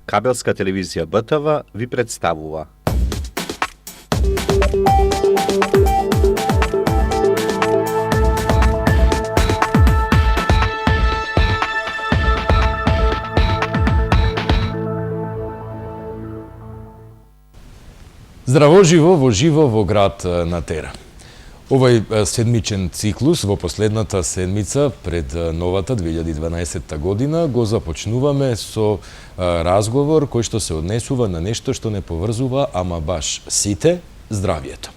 Кабелска телевизија БТВ ви представува. Здраво живо во град на Тера. Овој седмичен циклус во последната седмица пред новата 2012 година го започнуваме со разговор кој што се однесува на нешто што не поврзува ама баш сите здравието.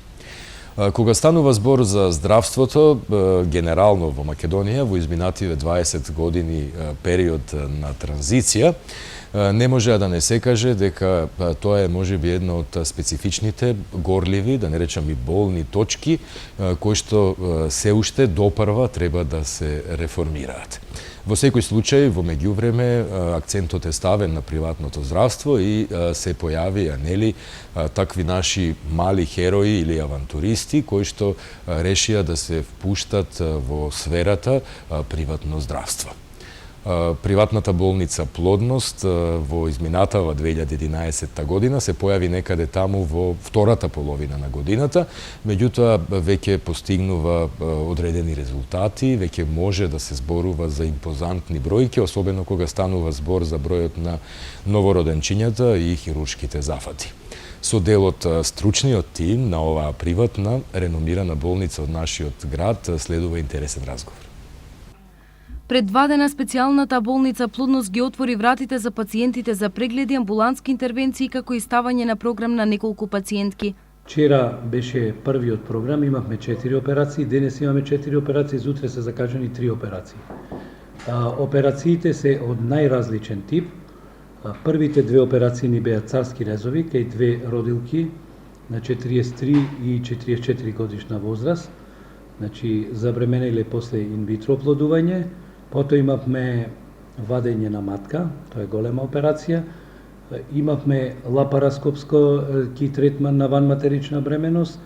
Кога станува збор за здравството, генерално во Македонија во изминативе 20 години период на транзиција, не може да не се каже дека тоа е можеби една од специфичните горливи, да не речам и болни точки, кои што се уште допрва треба да се реформираат. Во секој случај, во меѓувреме, акцентот е ставен на приватното здравство и се појавија, нели, такви наши мали херои или авантуристи кои што решија да се впуштат во сферата приватно здравство. Приватната болница Плодност во изминатава 2011 година се појави некаде таму во втората половина на годината, меѓутоа веќе постигнува одредени резултати, веќе може да се зборува за импозантни бројки, особено кога станува збор за бројот на новороденчињата и хируршките зафати. Со дел од стручниот тим на оваа приватна, реномирана болница од нашиот град следува интересен разговор. Пред 2 дена специјалната болница Плодност ги отвори вратите за пациентите за прегледи, амбулантски интервенции како и ставање на програм на неколку пациентки. Вчера беше првиот програм, имавме 4 операции, денес имаме 4 операции, зутре се закажани 3 операции. Операциите се од најразличен тип. Првите 2 операции ни беа царски резови кај 2 родилки на 43 и 44 годишна возраст. Значи, забременеле после инвитро оплодување. Потоа имавме вадење на матка, тоа е голема операција. Имавме лапароскопско третман на ванматерична бременост.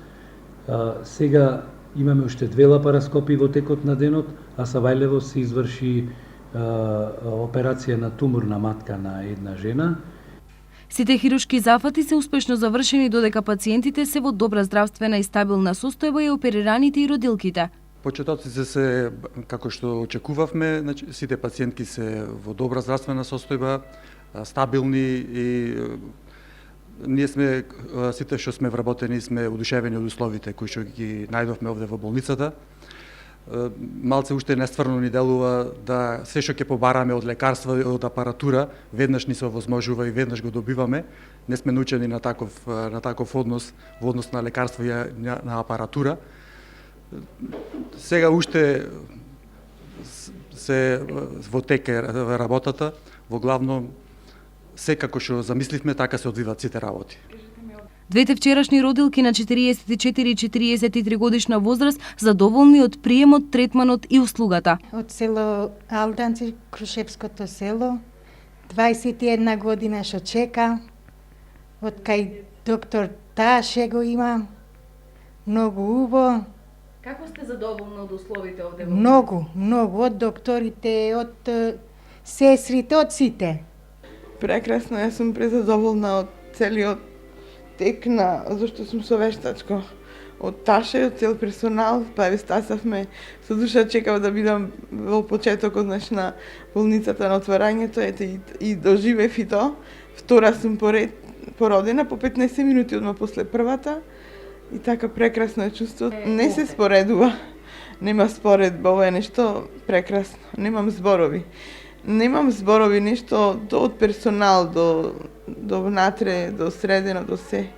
Сега имаме уште 2 лапароскопи во текот на денот, а Савајлево се изврши операција на туморна матка на една жена. Сите хируршки зафати се успешно завршени додека пациентите се во добра здравствена и стабилна состојба и оперираните и родилките. Почетоците се, како што очекувавме, значи, сите пациентки се во добра здравствена состојба, стабилни и ние сме, сите што сме вработени, сме одушевени од условите кои што ги најдовме овде во болницата. Малце уште нестврно ни делува да се што ќе побараме од лекарства и од апаратура, веднаш ни се овозможува и веднаш го добиваме. Не сме научени на таков однос, во однос на лекарства и на апаратура. Сега уште се во тек работата, во главно секако што замисливме, така се одвиваат сите работи. Двете вчерашни родилки на 44 и 43 годишна возраст задоволни од приемот, третманот и услугата. Од село Алданци, Крушевското село, 21 година што чека, од кај доктор Таше го има, многу убаво. Како сте задоволни од условите овде? Многу, од докторите, од сестрите, од сите. Прекрасно, јас сум презадоволна од целиот тек на, зашто сум со вештачко. Од Таше, од цел персонал, па еве стасавме, со душа чекав да бидам во почетокот на болницата на отворањето, ете и доживев и то. Втора сум породена по 15 минути одма после првата. И така прекрасно е чувството. Не се споредува. Нема споредба, ова е нешто прекрасно. Немам зборови. Нешто од персонал до внатре, до средено, до се.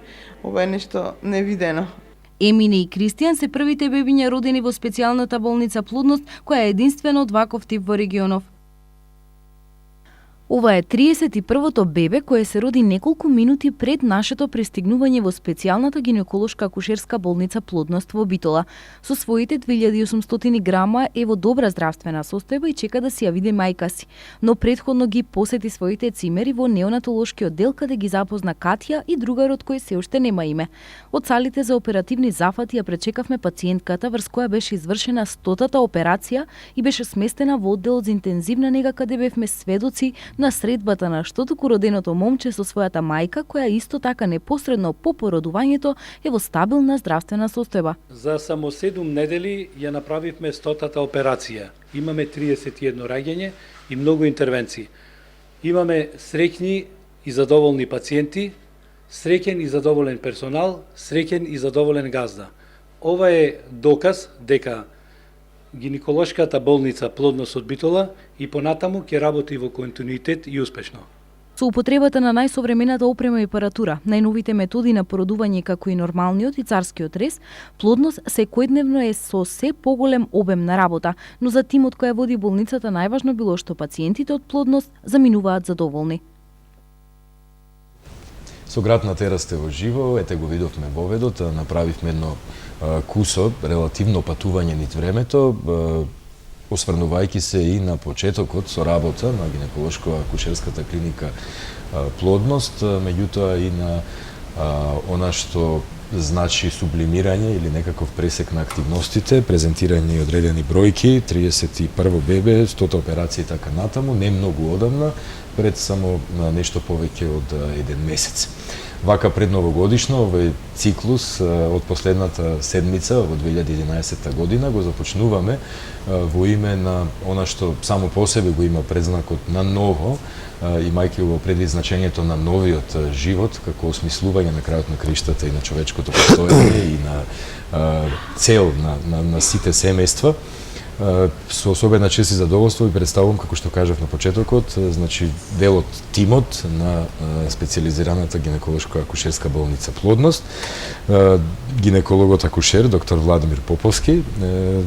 Ова е нешто невидено. Емине и Кристијан се првите бебиња родени во специјалната болница Плодност, која е единствена од ваков тип во регионов. Ова е 31-то бебе кое се роди неколку минути пред нашето пристигнување во специјалната гинеколошка акушерска болница Плодност во Битола. Со своите 2800 грама е во добра здравствена состојба и чека да си ја види мајка си. Но претходно ги посети своите цимери во неонатолошкиот дел каде ги запозна Катја и другарот кој се уште нема име. Од салите за оперативни зафати ја пречекавме пациентката врз која беше извршена 100-та операција и беше сместена во одделот за интензивна нега каде бевме сведоци на средбата на штотуку роденото момче со својата мајка, која исто така непосредно по породувањето е во стабилна здравствена состојба. За само 7 недели ја направивме 100-тата операција. Имаме 31 раѓање и многу интервенции. Имаме среќни и задоволни пациенти, среќен и задоволен персонал, среќен и задоволен газда. Ова е доказ дека гинеколошката болница Плодност од Битола и понатаму ќе работи во континуитет и успешно. Со употребата на најсовремената опрема и апаратура, најновите методи на породување како и нормалниот и царскиот рез, Плодност секојдневно е со се поголем обем на работа, но за тимот која води болницата најважно било што пациентите од Плодност заминуваат задоволни. Со град на Тера сте во живо, ете го видовме воведот, направивме едно кусо, релативно патување нит времето, осврнувајќи се и на почетокот со работа на гинеколошко-акушерската клиника Плодност, меѓутоа и на она што значи сублимирање или некаков пресек на активностите, презентирање и одредени бројки, 31 бебе, 100 операции и така натаму, не многу одамна, пред само нешто повеќе од еден месец. Вака предновогодишно овој циклус од последната седмица во 2011 година го започнуваме во име на она што само по себе го има предзнакот на ново, имајќи го предвид значењето на новиот живот како осмислување на крајот на криштата и на човечкото постоење и на цел на сите семејства. Со особена чест и задоволство ви представувам, како што кажав на почетокот, значи дел од тимот на специјализираната гинеколошко-акушерска болница Плодност. Гинекологот акушер доктор Владимир Поповски.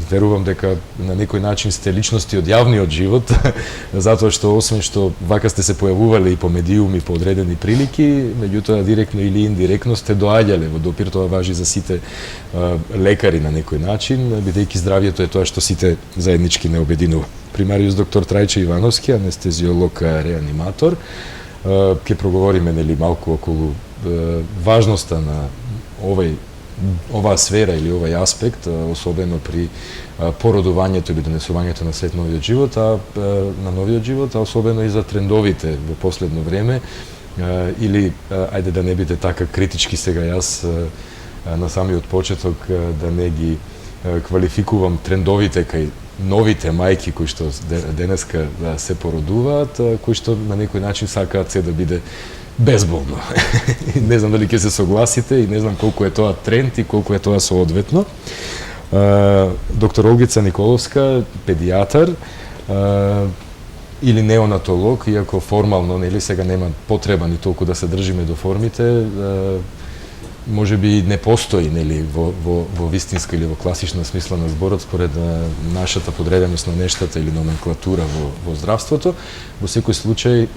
Верувам дека на некој начин сте личности од јавниот живот, затоа што освен што вака сте се појавувале и по медиуми по одредени прилики, меѓутоа директно или индиректно сте доаѓале во допир, тоа важи за сите лекари на некој начин, бидејќи здравјето е тоа што сите заеднички не обединува. Примариус доктор Трајче Ивановски, анестезиолог реаниматор, ќе проговориме нели малку околу важноста на оваа сфера или овај аспект, особено при породувањето или донесувањето на свет новиот живот, на новиот живот, а особено и за трендовите во последно време, или ајде да не биде така критички сега јас на самиот почеток да не ги квалификувам трендовите кај новите мајки кои што денеска се породуваат, кои што на некој начин сакаат се да биде безболно. Не знам дали ќе се согласите и не знам колку е тоа тренд и колку е тоа соодветно. Доктор Олгица Николовска, педијатар или неонатолог, иако формално нели сега нема потреба ни толку да се држиме до формите, може би не постои нели во вистинска или во класична смисла на зборот според нашата подреденост на нештата или номенклатура во здравството. Во секој случај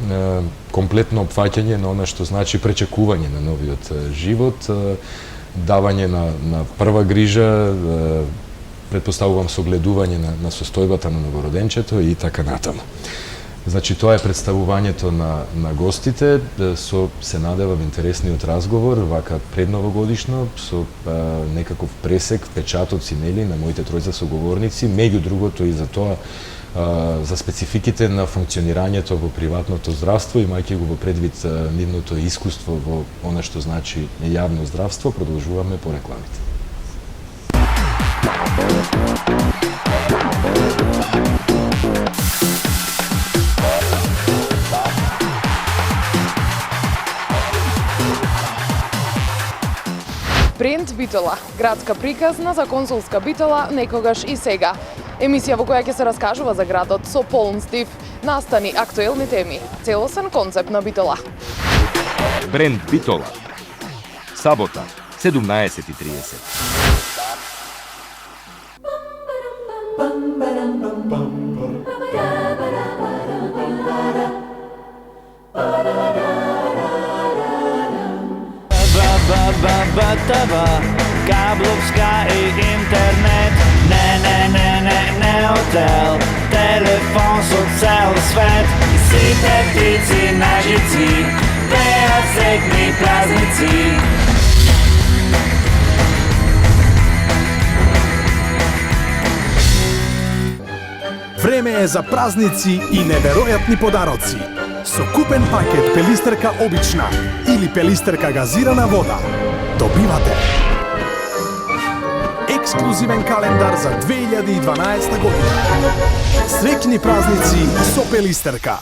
комплетно опфаќање на она што значи пречекување на новиот живот, давање на прва грижа, претпоставувам согледување на состојбата на новороденчето и така натаму. Значи, тоа е представувањето на гостите, се надевам интересниот разговор, вака предновогодишно, со некаков пресек, впечатоци, нели, на моите тројца соговорници, меѓу другото и за тоа, за спецификите на функционирањето во приватното здравство, имајќи го во предвид нивното искуство во она што значи јавно здравство, продолжуваме по рекламите. Бренд Битола, градска приказна за консулска Битола некогаш и сега. Емисија во која ќе се раскажува за градот со полн стив, настани актуелни теми, целосен концепт на Битола. Бренд Битола. Сабота, 17:30. Кабловска и интернет. Не хотел, телефон со цел свет. И сите птици на жици, пеат сретни празници. Време е за празници и неверојатни подароци. Со купен пакет пелистерка обична или пелистерка газирана вода добивате ексклузивен календар за 2012 година. Среќни празници со пелистерка.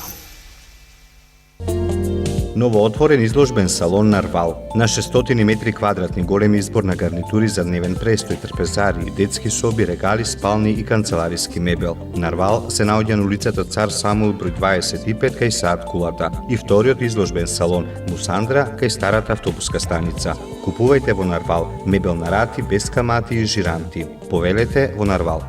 Новоотворен изложбен салон Нарвал. На 600 метри квадратни голем избор на гарнитури за дневен престој, трпезари, детски соби, регали, спални и канцелариски мебел. Нарвал се наоѓа на улицата Цар Самуил број 25 кај Саат Кулата и вториот изложбен салон Мусандра кај старата автобуска станица. Купувајте во Нарвал мебел на рати без камати и жиранти. Повелете во Нарвал.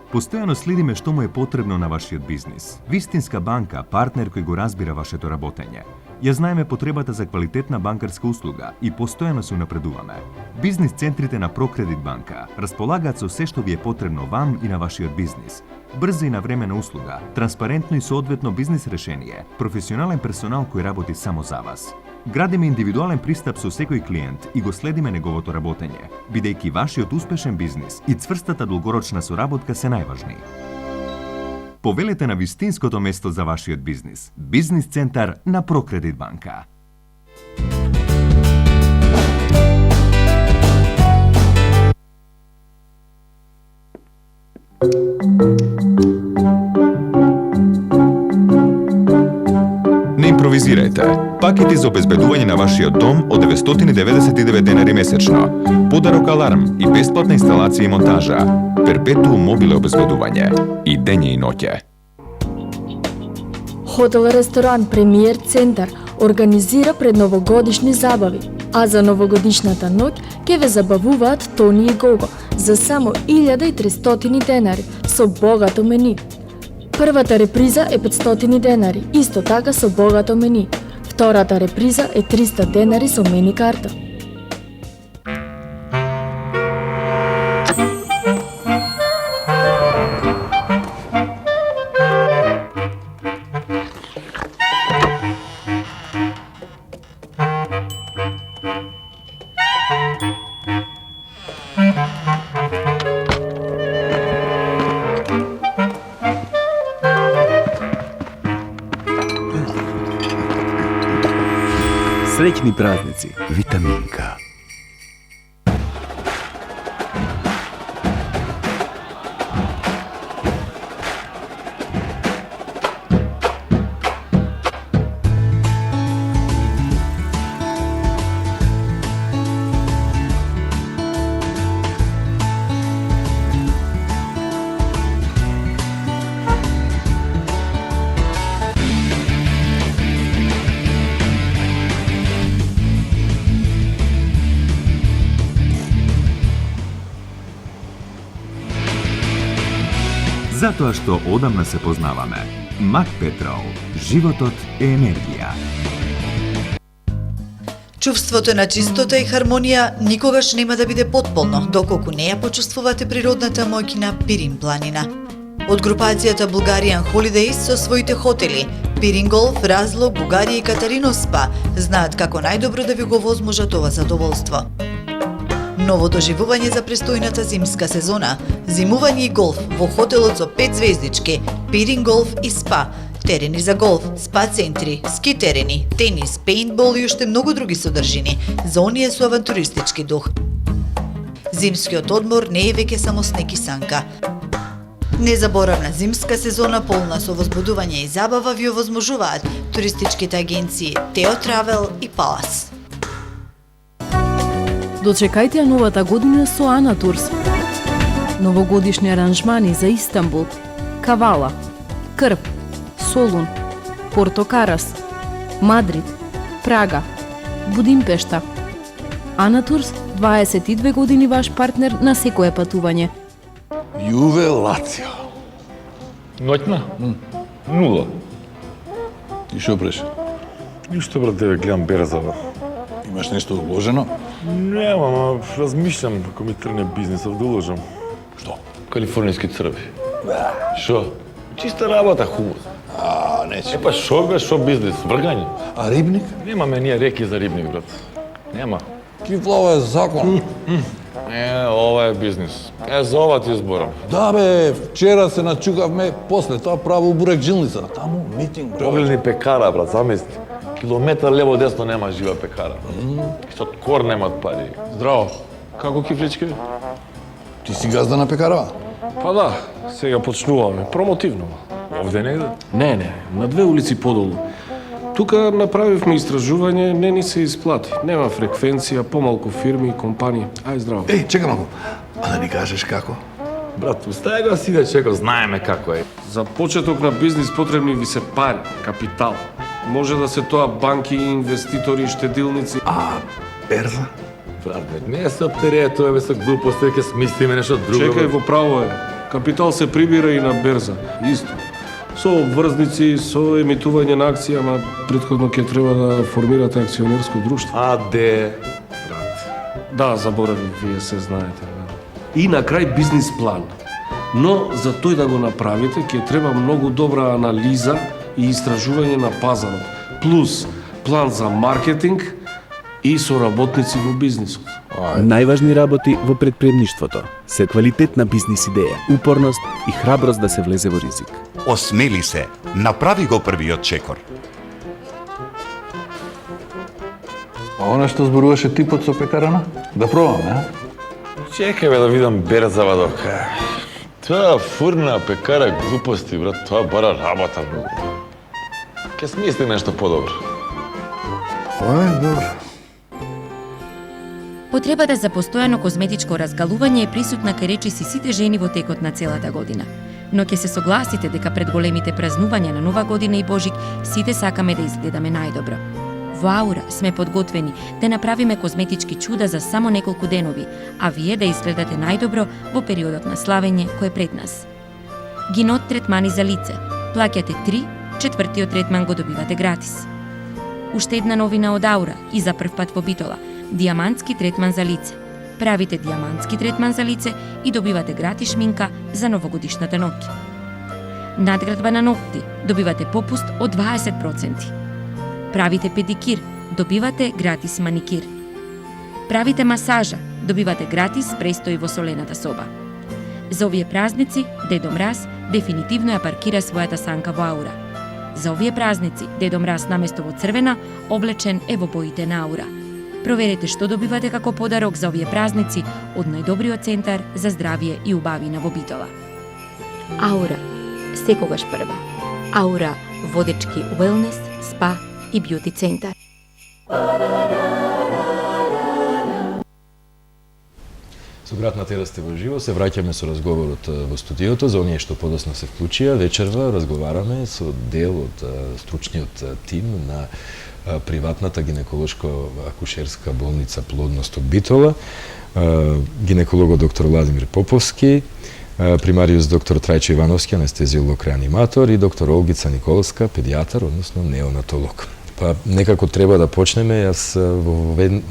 Постојано следиме што му е потребно на вашиот бизнис. Вистинска банка, партнер кој го разбира вашето работење. Ја знаеме потребата за квалитетна банкарска услуга и постојано се унапредуваме. Бизнис центрите на Прокредит банка располагаат со се што ви е потребно вам и на вашиот бизнис. Брза и навремена услуга, транспарентно и соодветно бизнис решение, професионален персонал кој работи само за вас. Градиме индивидуален пристап со секој клиент и го следиме неговото работење, бидејќи вашиот успешен бизнис и цврстата долгорочна соработка се најважни. Повелете на вистинското место за вашиот бизнис. Бизнис центар на Прокредит банка. Не импровизирајте. Пакети за обезбедување на вашиот дом од 999 денари месечно. Подарок аларм и бесплатна инсталација и монтажа. Перпетуум мобиле обезбедување. И дење и ноќе. Хотел-ресторан Премиер Центар организира предновогодишни забави, а за новогодишната ноќ ќе ве забавуваат Тони и Гого за само 1300 денари со богато мени. Првата реприза е 500 денари, исто така со богато мени. Втората реприза е 300 денари со мени карта. Среќни празници, витаминка. Затоа што одамна се познаваме. Мак Петрол. Животот е енергија. Чувството на чистота и хармонија никогаш нема да биде потполно, доколку не ја почувствувате природната моќ на Пирин планина. Од групацијата Bulgarian Holidays со своите хотели Пирин Голф, Разлог, Бугарија и Катарино Спа знаат како најдобро да ви го возможат ова задоволство. Ново доживување за престојната зимска сезона, зимување и голф во хотелот со 5 звездички, Пирин Голф и Спа, терени за голф, спа центри, ски терени, тенис, пейнтбол и уште многу други содржини за оние со авантуристички дух. Зимскиот одмор не е веќе само снег и санка. Незаборавна зимска сезона полна со возбудување и забава ви овозможуваат туристичките агенции Тео Травел и Палас. Дочекајте ја новата година со Ана Турс. Новогодишни аранжмани за Истанбул, Кавала, Крп, Солун, Портокарас, Мадрид, Прага, Будимпешта. Ана Турс, 22 години ваш партнер на секое патување. Јуве Лацио. Ноќна? 0. И шо преш? Ништо, брате, гледам берзава. Имаш нешто одложено? Нема, ама размишлям ако ми трне бизнисов да уложам. Што? Калифорнијски црви. Шо? Чиста работа, хубаво. Нече. Епа шо бе, шо бизнис, вргање. А рибник? Немаме ние реки за рибник, брат. Нема. Кифлава е закон. Ова е бизнис. За ова ти зборам. Да бе, вчера се начукавме, после тоа право бурек жилница. Таму митинг, бре. Погледни пекара, брат, замисли. Километар лево десно нема жива пекара. И со кор немат пари. Здраво. Како кифлички? Ти си газда на пекарава? Па да, сега почнуваме. Промотивно. Овде негде? Не, на 2 улици подолу. Тука направивме истражување, не ни се исплати. Нема фреквенција, помалку фирми и компании. Ај, здраво. Чекай малку. А да ни кажеш како? Брат, устај го си да чеко, знаеме како е. За почеток на бизнис потребни ви се пари, капитал. Може да се тоа банки, инвеститори, штедилници. А берза? Брат, не се оптереја тоа бе со глупости, ќе смислиме нешто друго. Чекај, во право е. Капитал се прибира и на берза. Исто. Со обврзници, со емитување на акции, ама претходно ќе треба да формирате акционерско друштво. Брат? Да, заборави, вие се знаете. И на крај бизнис план. Но за тој да го направите, ќе треба многу добра анализа и истражување на пазарот. Плюс план за маркетинг и соработници во бизнисот. Најважни работи во предприемништвото се квалитетна бизнис идеја, упорност и храброст да се влезе во ризик. Осмели се, направи го првиот чекор. А она што зборуваше типот со пекарана? Да пробаме, а? Чекај бе да видам берзава дока. Тоа фурна пекара глупости, брат, тоа бара работа. Ке смисли нешто подобро. Добро. Потребата за постојано козметичко разгалување е присутна кај речиси сите жени во текот на целата година. Но ќе се согласите дека пред големите празнувања на Нова година и Божик сите сакаме да изгледаме најдобро. Во Аура сме подготвени да направиме козметички чуда за само неколку денови, а вие да изгледате најдобро во периодот на славење кој е пред нас. Гинот третмани за лице. Плаќате 3, четвртиот третман го добивате гратис. Уште една новина од Аура и за прв пат во Битола. Диамантски третман за лице. Правите диамантски третман за лице и добивате гратис шминка за новогодишната ноќ. Надградба на ногти. Добивате попуст од 20%. Правите педикир. Добивате гратис маникир. Правите масажа. Добивате гратис престој во солената соба. За овие празници, Дедо Мраз дефинитивно ја паркира својата санка во Аура. За овие празници, Дедо Мраз наместо во црвена, облечен е во боите на Аура. Проверете што добивате како подарок за овие празници од најдобриот центар за здравје и убавина во Битола. Аура, секогаш прва. Аура, водечки уелнес, спа и бјути центар. Со Град на Тера сте во живо, се враќаме со разговорот во студиото за оние што подоцна се вклучија. Вечерва разговараме со дел од стручниот тим на приватната гинеколошко-акушерска болница Плодност од Битола, гинекологот доктор Владимир Поповски, примариус доктор Трајчо Ивановски, анестезиолог реаниматор и доктор Олгица Николска, педијатар, односно неонатолог. Па некако треба да почнеме. Јас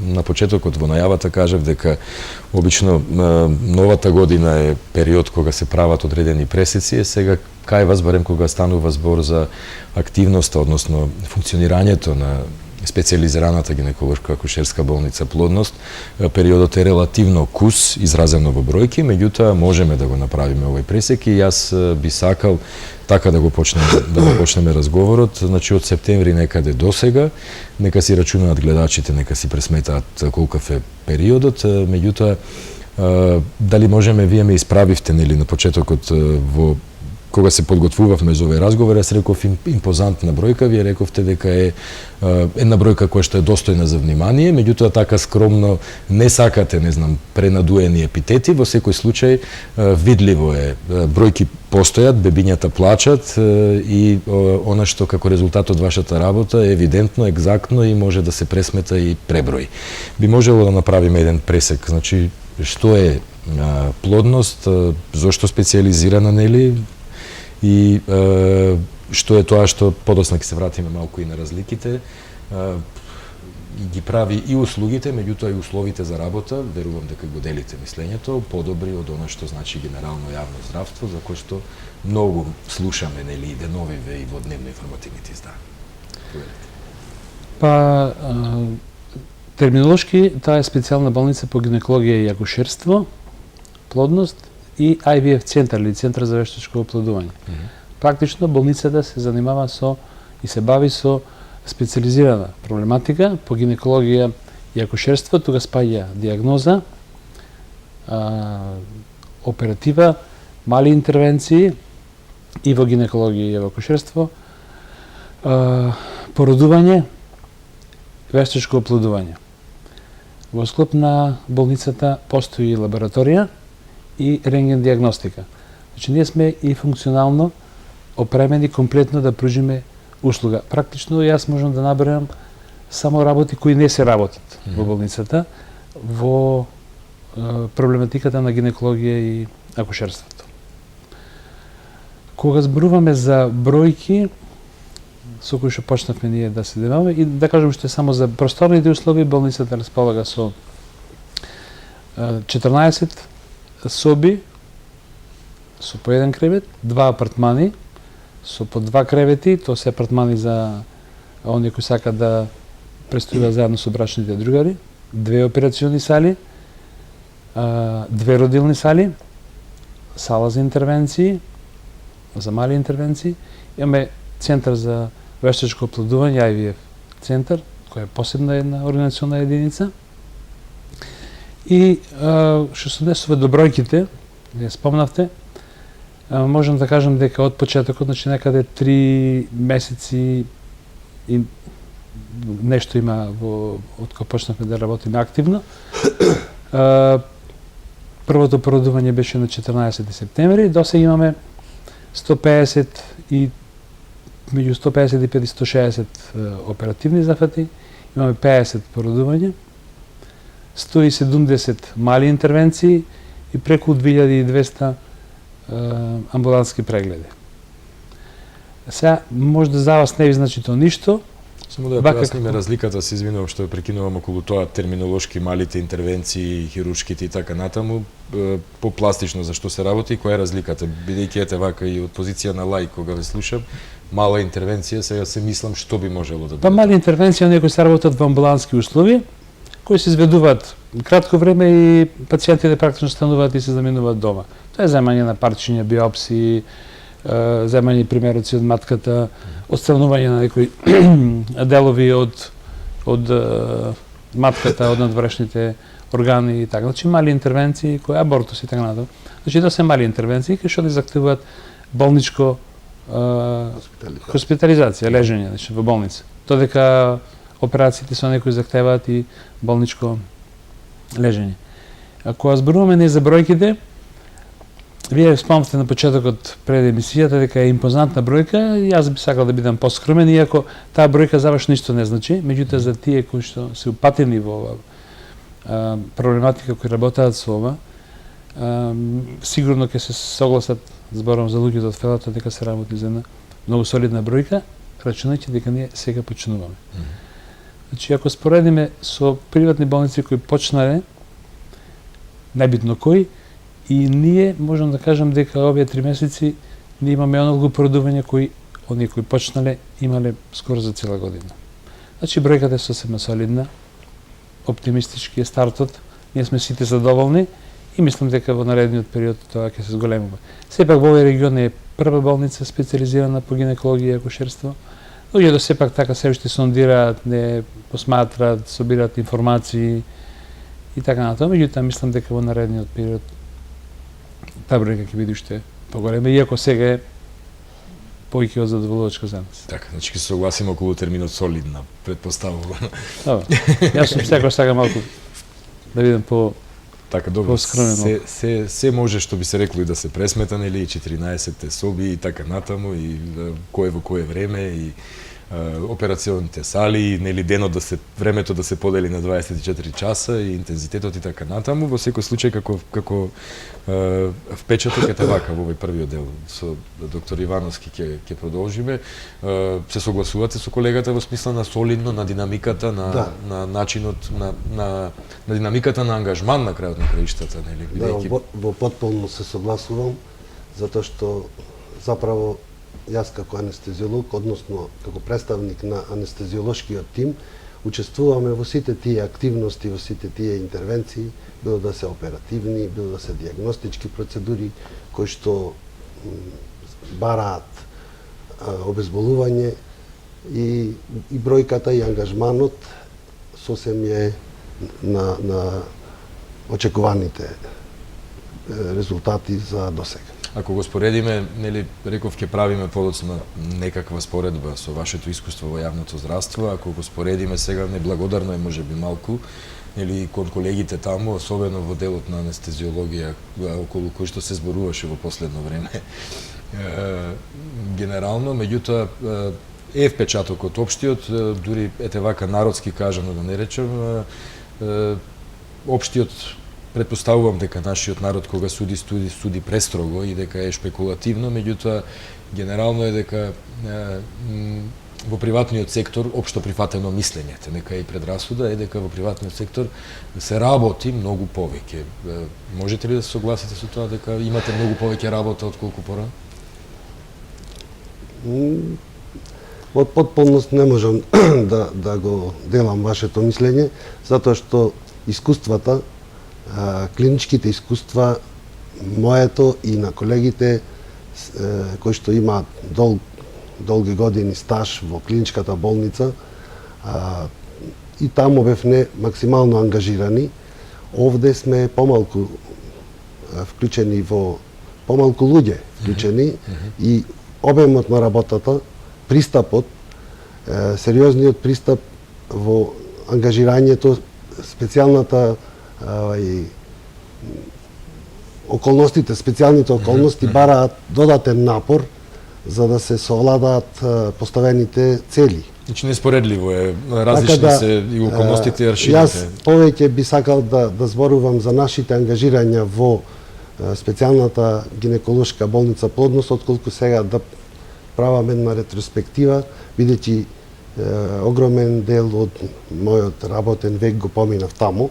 на почетокот во најавата кажав дека обично новата година е период кога се прават одредени пресеци, сега кај вас, барем кога станува збор за активноста, односно функционирањето на специјализираната гинеколошко-акушерска болница Плодност, периодот е релативно кус, изразено во бројки, меѓутоа можеме да го направиме овој пресек и јас би сакал така да го почнеме разговорот. Значи од септември некаде до сега, нека си рачунаат гледачите, нека си пресметаат колкав е периодот, меѓутоа дали можеме, вие ме исправивте нели на почетокот во кога се подготвувавме за овој разговор, јас реков импозантна бројка, вие рековте дека е една бројка која што е достојна за внимание, меѓутоа така скромно не сакате, не знам, пренадуени епитети, во секој случај видливо е, бројки постојат, бебињата плачат и она што како резултат од вашата работа е евидентно, екзактно и може да се пресмета и преброи. Би можело да направиме еден пресек, значи што е плодност, зошто специјализирана нели, и што е тоа што подоцна ќе се вратиме малку и на разликите, ги прави и услугите, меѓутоа и условите за работа, верувам дека го делите мислењето, подобри од она што значи генерално јавно здравство, за кој што многу слушаме нели и деновиве и во дневно информативните издања. Па Терминолошки, таа е специјална болница по гинекологија и акушерство, плодност и IVF центар или центар за вештачко оплодување. Практично болницата се занимава со и се бави со специализирана проблематика по гинекологија и акушерство, тука спаѓа диагноза, оператива, мали интервенции и во гинекологија и во акушерство, породување, вештачко оплодување. Во склоп на болницата постои лабораторија и рентген диагностика. Значи, ние сме и функционално опремени комплетно да пружиме услуга. Практично јас можам да наберам само работи кои не се работат во болницата, во проблематиката на гинекологија и акушерството. Кога зборуваме за бројки, со кои што почнавме ние да се занимаваме, и да кажем што само за просторните услови, болницата располага со 14 соби со по еден кревет, 2 апартмани со по 2 кревети, тоа се апартмани за оние кои сакат да престојуваат заедно со брачните другари, 2 операциони сали, 2 родилни сали, сала за интервенции, за мали интервенции, имаме центар за вештачко оплодување, IVF центар, која е посебна една организационна единица. И што се однесува до бројките, вие спомнавте, можам да кажам дека од почетокот, значи некаде 3 месеци и нешто има од кога почнавме да работиме активно. Првото породување беше на 14 септември, досега имаме 150 и меѓу 155 и 160 оперативни зафати, имаме 50 породувања, 170 мали интервенции и преку 2200 амбулантски прегледи. Сега, може да за вас не ви значи тоа ништо. Само да ја појасниме разликата, се извинувам што ја прекинувам околу тоа терминолошки, малите интервенции, хируршките и така натаму, попластично за што се работи и која е разликата, бидејќи ете вака и од позиција на лаик кога ве слушам, мала интервенција, сега се мислам што би можело да биде. Па мали интервенции некои се работат во амбулантски услови, кои се изведуваат кратко време и пациентите практично стануваат и се заминуваат дома. Тоа е земање на парчиња, биопсии, земање примероци од матката, отстранување на некои делови од матката, од надвршните органи и така. Значи мали интервенции, кои абортус и така натаму. Значи тоа се мали интервенции кои што не захтеваат болничко хоспитализација, лежење, значи во болница. Додека операциите со некои захтеваат и болничко лежење. А кога зборуваме не за бројките, вие спомнавте на почетокот пред емисијата дека е импозантна бројка, јас би сакал да бидам поскромен, иако таа бројка за вас ништо не значи, меѓутоа за тие кои што се упатени во ова проблематика, кои работаат со ова, сигурно ќе се согласат, зборам за луѓето од фелата, дека се работи за една многу солидна бројка, рачунајќи дека ние сега почнуваме. Значи, ако споредиме со приватни болници кои почнале, небитно кои, и ние можам да кажам дека овие 3 месеци ние имаме онолку породување кои оние кои почнале имале скоро за цела година. Значи бројката е сосема солидна, оптимистички е стартот, ние сме сите задоволни и мислам дека во наредниот период тоа ќе се зголемува. Сепак во овој регион е прва болница специализирана по гинекологија и акушерство. Луѓето сепак така се уште сондираат, не посматрат, собираат информации и така натаму, меѓутоа мислам дека во наредниот период таа бројка ќе биде уште поголема, иако сега е повеќе од задоволувачка за нас. Така, значи ќе се согласиме околу терминот солидна, предпоставувам. Добро. Јас сум секој сакам малку да видам по така добро. Се може што би се рекло и да се пресмета, нели, 14 соби и така натаму и кое во кое време и операционите сали, нели денот времето да се подели на 24 часа и интензитетот и така натаму. Во секој случај како впечаток ете вака во овој првиот дел со доктор Ивановски ќе продолжиме. Се согласувате со колегата во смисла на солидно, на динамиката, на начинот на динамиката на ангажман на крајот на краиштата, нели? Да, во потполно се согласувам, затоа што заправо јас како анестезиолог, односно како представник на анестезиолошкиот тим, учествуваме во сите тие активности, во сите тие интервенции, било да се оперативни, било да се диагностички процедури кои што бараат обезболување и бројката и ангажманот сосем е на очекуваните резултати за досега. Ако го споредиме, нели, реков ќе правиме подоцна некаква споредба со вашето искуство во јавното здравство, ако го споредиме сега, неблагодарно е можеби малку, нели, кон колегите таму, особено во делот на анестезиологија, околу кој што се зборуваше во последно време. Генерално, меѓутоа, е впечатокот општиот, дури ете вака народски кажано да не речем, општиот претпоставувам дека нашиот народ кога суди престрого и дека е шпекулативно, меѓутоа генерално е дека во приватниот сектор општо прифатено мислењето, нека и предрасуда е дека во приватниот сектор се работи многу повеќе. Можете ли да се согласите со тоа дека имате многу повеќе работа отколку порано? Во потполност не можам да го делам вашето мислење, затоа што искуствата, клиничките искуства, моето и на колегите кои што имаат долги години стаж во клиничката болница, и таму бевме максимално ангажирани. Овде сме помалку вклучени во помалку луѓе вклучени и обемот на работата, пристапот, сериозниот пристап во ангажирањето, специјалната околностите, специјалните околности бараат додатен напор за да се совладаат поставените цели. Значи неспоредливо е, различни се и околностите и аршините. Јас повеќе би сакал да зборувам за нашите ангажирања во специјалната гинеколошка болница Плодност, отколку сега да правам една ретроспектива, бидејќи огромен дел од мојот работен век го поминав таму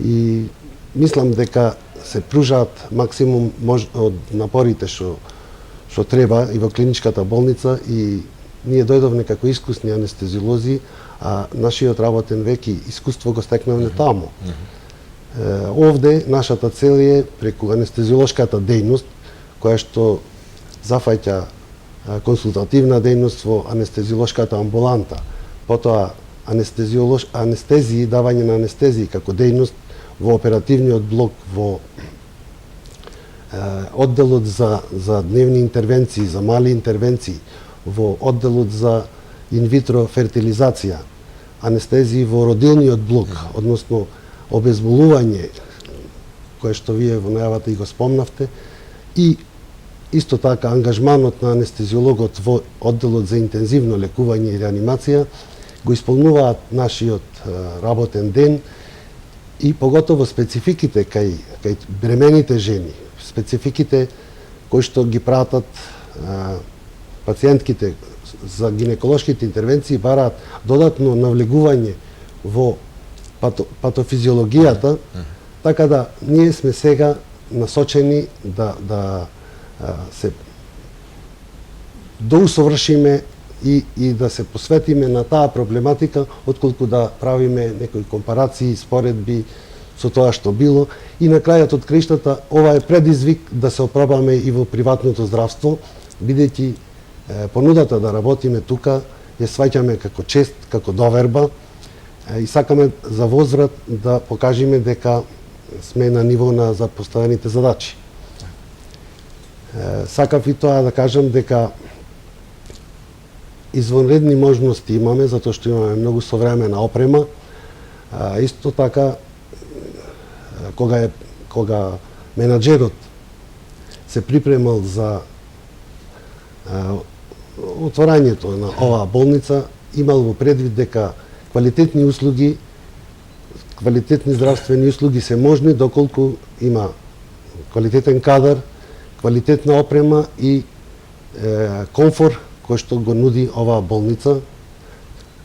и мислам дека се пружаат максимум од напорите што треба и во клиничката болница и ние дојдовме како искусни анестезиолози, а нашиот работен век и искуство го стекнавме таму. Овде нашата цел е преку анестезиолошката дејност, која што зафаќа консултативна дејност во анестезиолошката амбуланта, потоа анестезии, давање на анестезии како дејност во оперативниот блок, во одделот за дневни интервенции, за мали интервенции, во одделот за инвитро фертилизација, анестезии во родилниот блок, односно обезболување, кое што вие во најавата и го спомнавте, и исто така ангажманот на анестезиологот во одделот за интензивно лекување и реанимација го исполнуваат нашиот работен ден и поготово спецификите кај бремените жени, спецификите кои што ги пратат пациентките за гинеколошките интервенции бараат додатно навлегување во патофизиологијата, така да ние сме сега насочени да се доусовршиме и да се посветиме на таа проблематика, отколку да правиме некои компарации, споредби со тоа што било. И на крајот од краиштата, ова е предизвик да се опробаме и во приватното здравство, бидејќи понудата да работиме тука ја сваќаме како чест, како доверба и сакаме за возврат да покажеме дека сме на ниво на запоставените задачи. Сакав и тоа да кажам дека извонредни можности имаме, затоа што имаме многу современа опрема. Исто така, кога менаџерот се припремал за отворањето на оваа болница, имал во предвид дека квалитетни услуги, квалитетни здравствени услуги се можни доколку има квалитетен кадар, квалитетна опрема и комфор кој што го нуди оваа болница,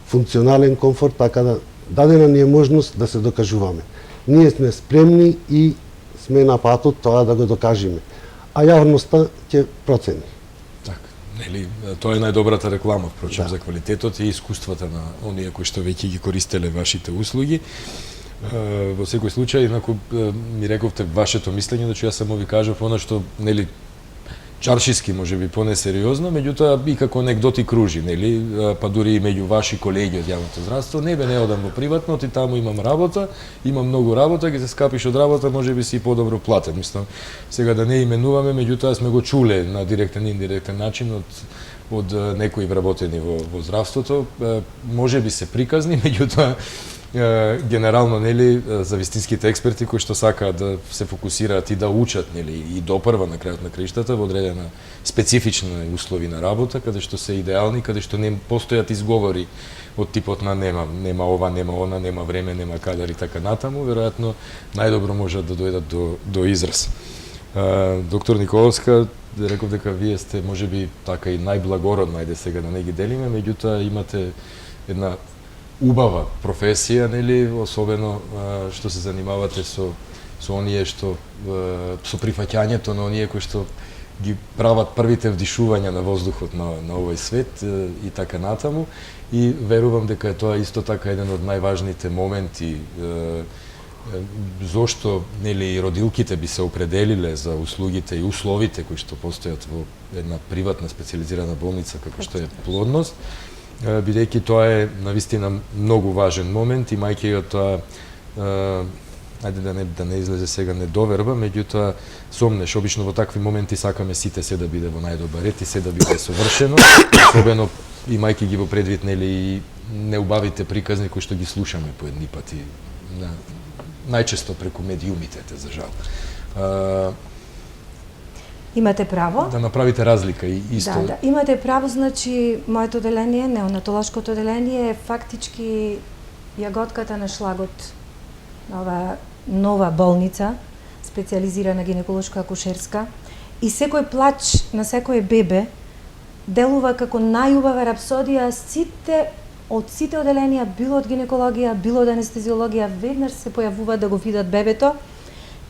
функционален комфорт, така да дадена ни е можност да се докажуваме. Ние сме спремни и сме на патот тоа да го докажеме, а јавноста ќе процени. Така, Нели, тоа е најдобрата реклама, впрочем, за квалитетот и искуствата на оние кои што веќе ги користеле вашите услуги. Во секој случај, инаку ми рековте вашето мислење, значи јас само ви кажав она што, нели, чаршиски можеби понесериозно, меѓутоа и како анегдоти кружи, нели, па дури и меѓу ваши колеги од јавното здравство, не одам во приватно, и таму имам работа, имам многу работа, ќе се скапиш од работа, можеби си подобро платен. Мислам, сега да не именуваме, меѓутоа сме го чуле на директен и индиректен начин од некои вработени во здравството, можеби се приказни, меѓутоа генерално, нели, за вистинските експерти кои што сакаат да се фокусираат и да учат, нели, и допрва на крајот на краиштата во одредена специфични услови на работа, каде што се идеални, каде што не постојат изговори од типот на нема ова, нема она, нема време, нема кадар и така натаму, веројатно најдобро можат да дојдат до израз. Доктор Николовска, реков дека вие сте можеби така и најблагородна, ајде сега да не ги делиме, меѓутоа имате една убава професија, нели, особено што се занимавате со оние што со прифаќањето на оние кои што ги прават првите вдишувања на воздухот на овој свет и така натаму, и верувам дека е тоа исто така еден од најважните моменти зошто, нели, родилките би се определиле за услугите и условите кои што постојат во една приватна специализирана болница како што е плодност, бидејќи тоа е навистина многу важен момент, имајќи ја тоа, ајде да не излезе сега недоверба, меѓутоа сомнеш, обично во такви моменти сакаме сите се да биде во најдобар ред и се да биде совршено, особено имајќи ги во предвид, нели, и неубавите приказни кои што ги слушаме по едни пати, најчесто преку медиумите, за жал. Имате право. Да направите разлика и исто. Да, имате право, значи моето оделение, неонатолошкото оделение е фактички јаготката на шлагот на ова нова болница, специализирана гинеколошка акушерска, и секој плач на секој бебе делува како најубава рапсодија. Од сите оделенија, било од гинекологија, било од анестезиологија, веднаш се појавуваат да го видат бебето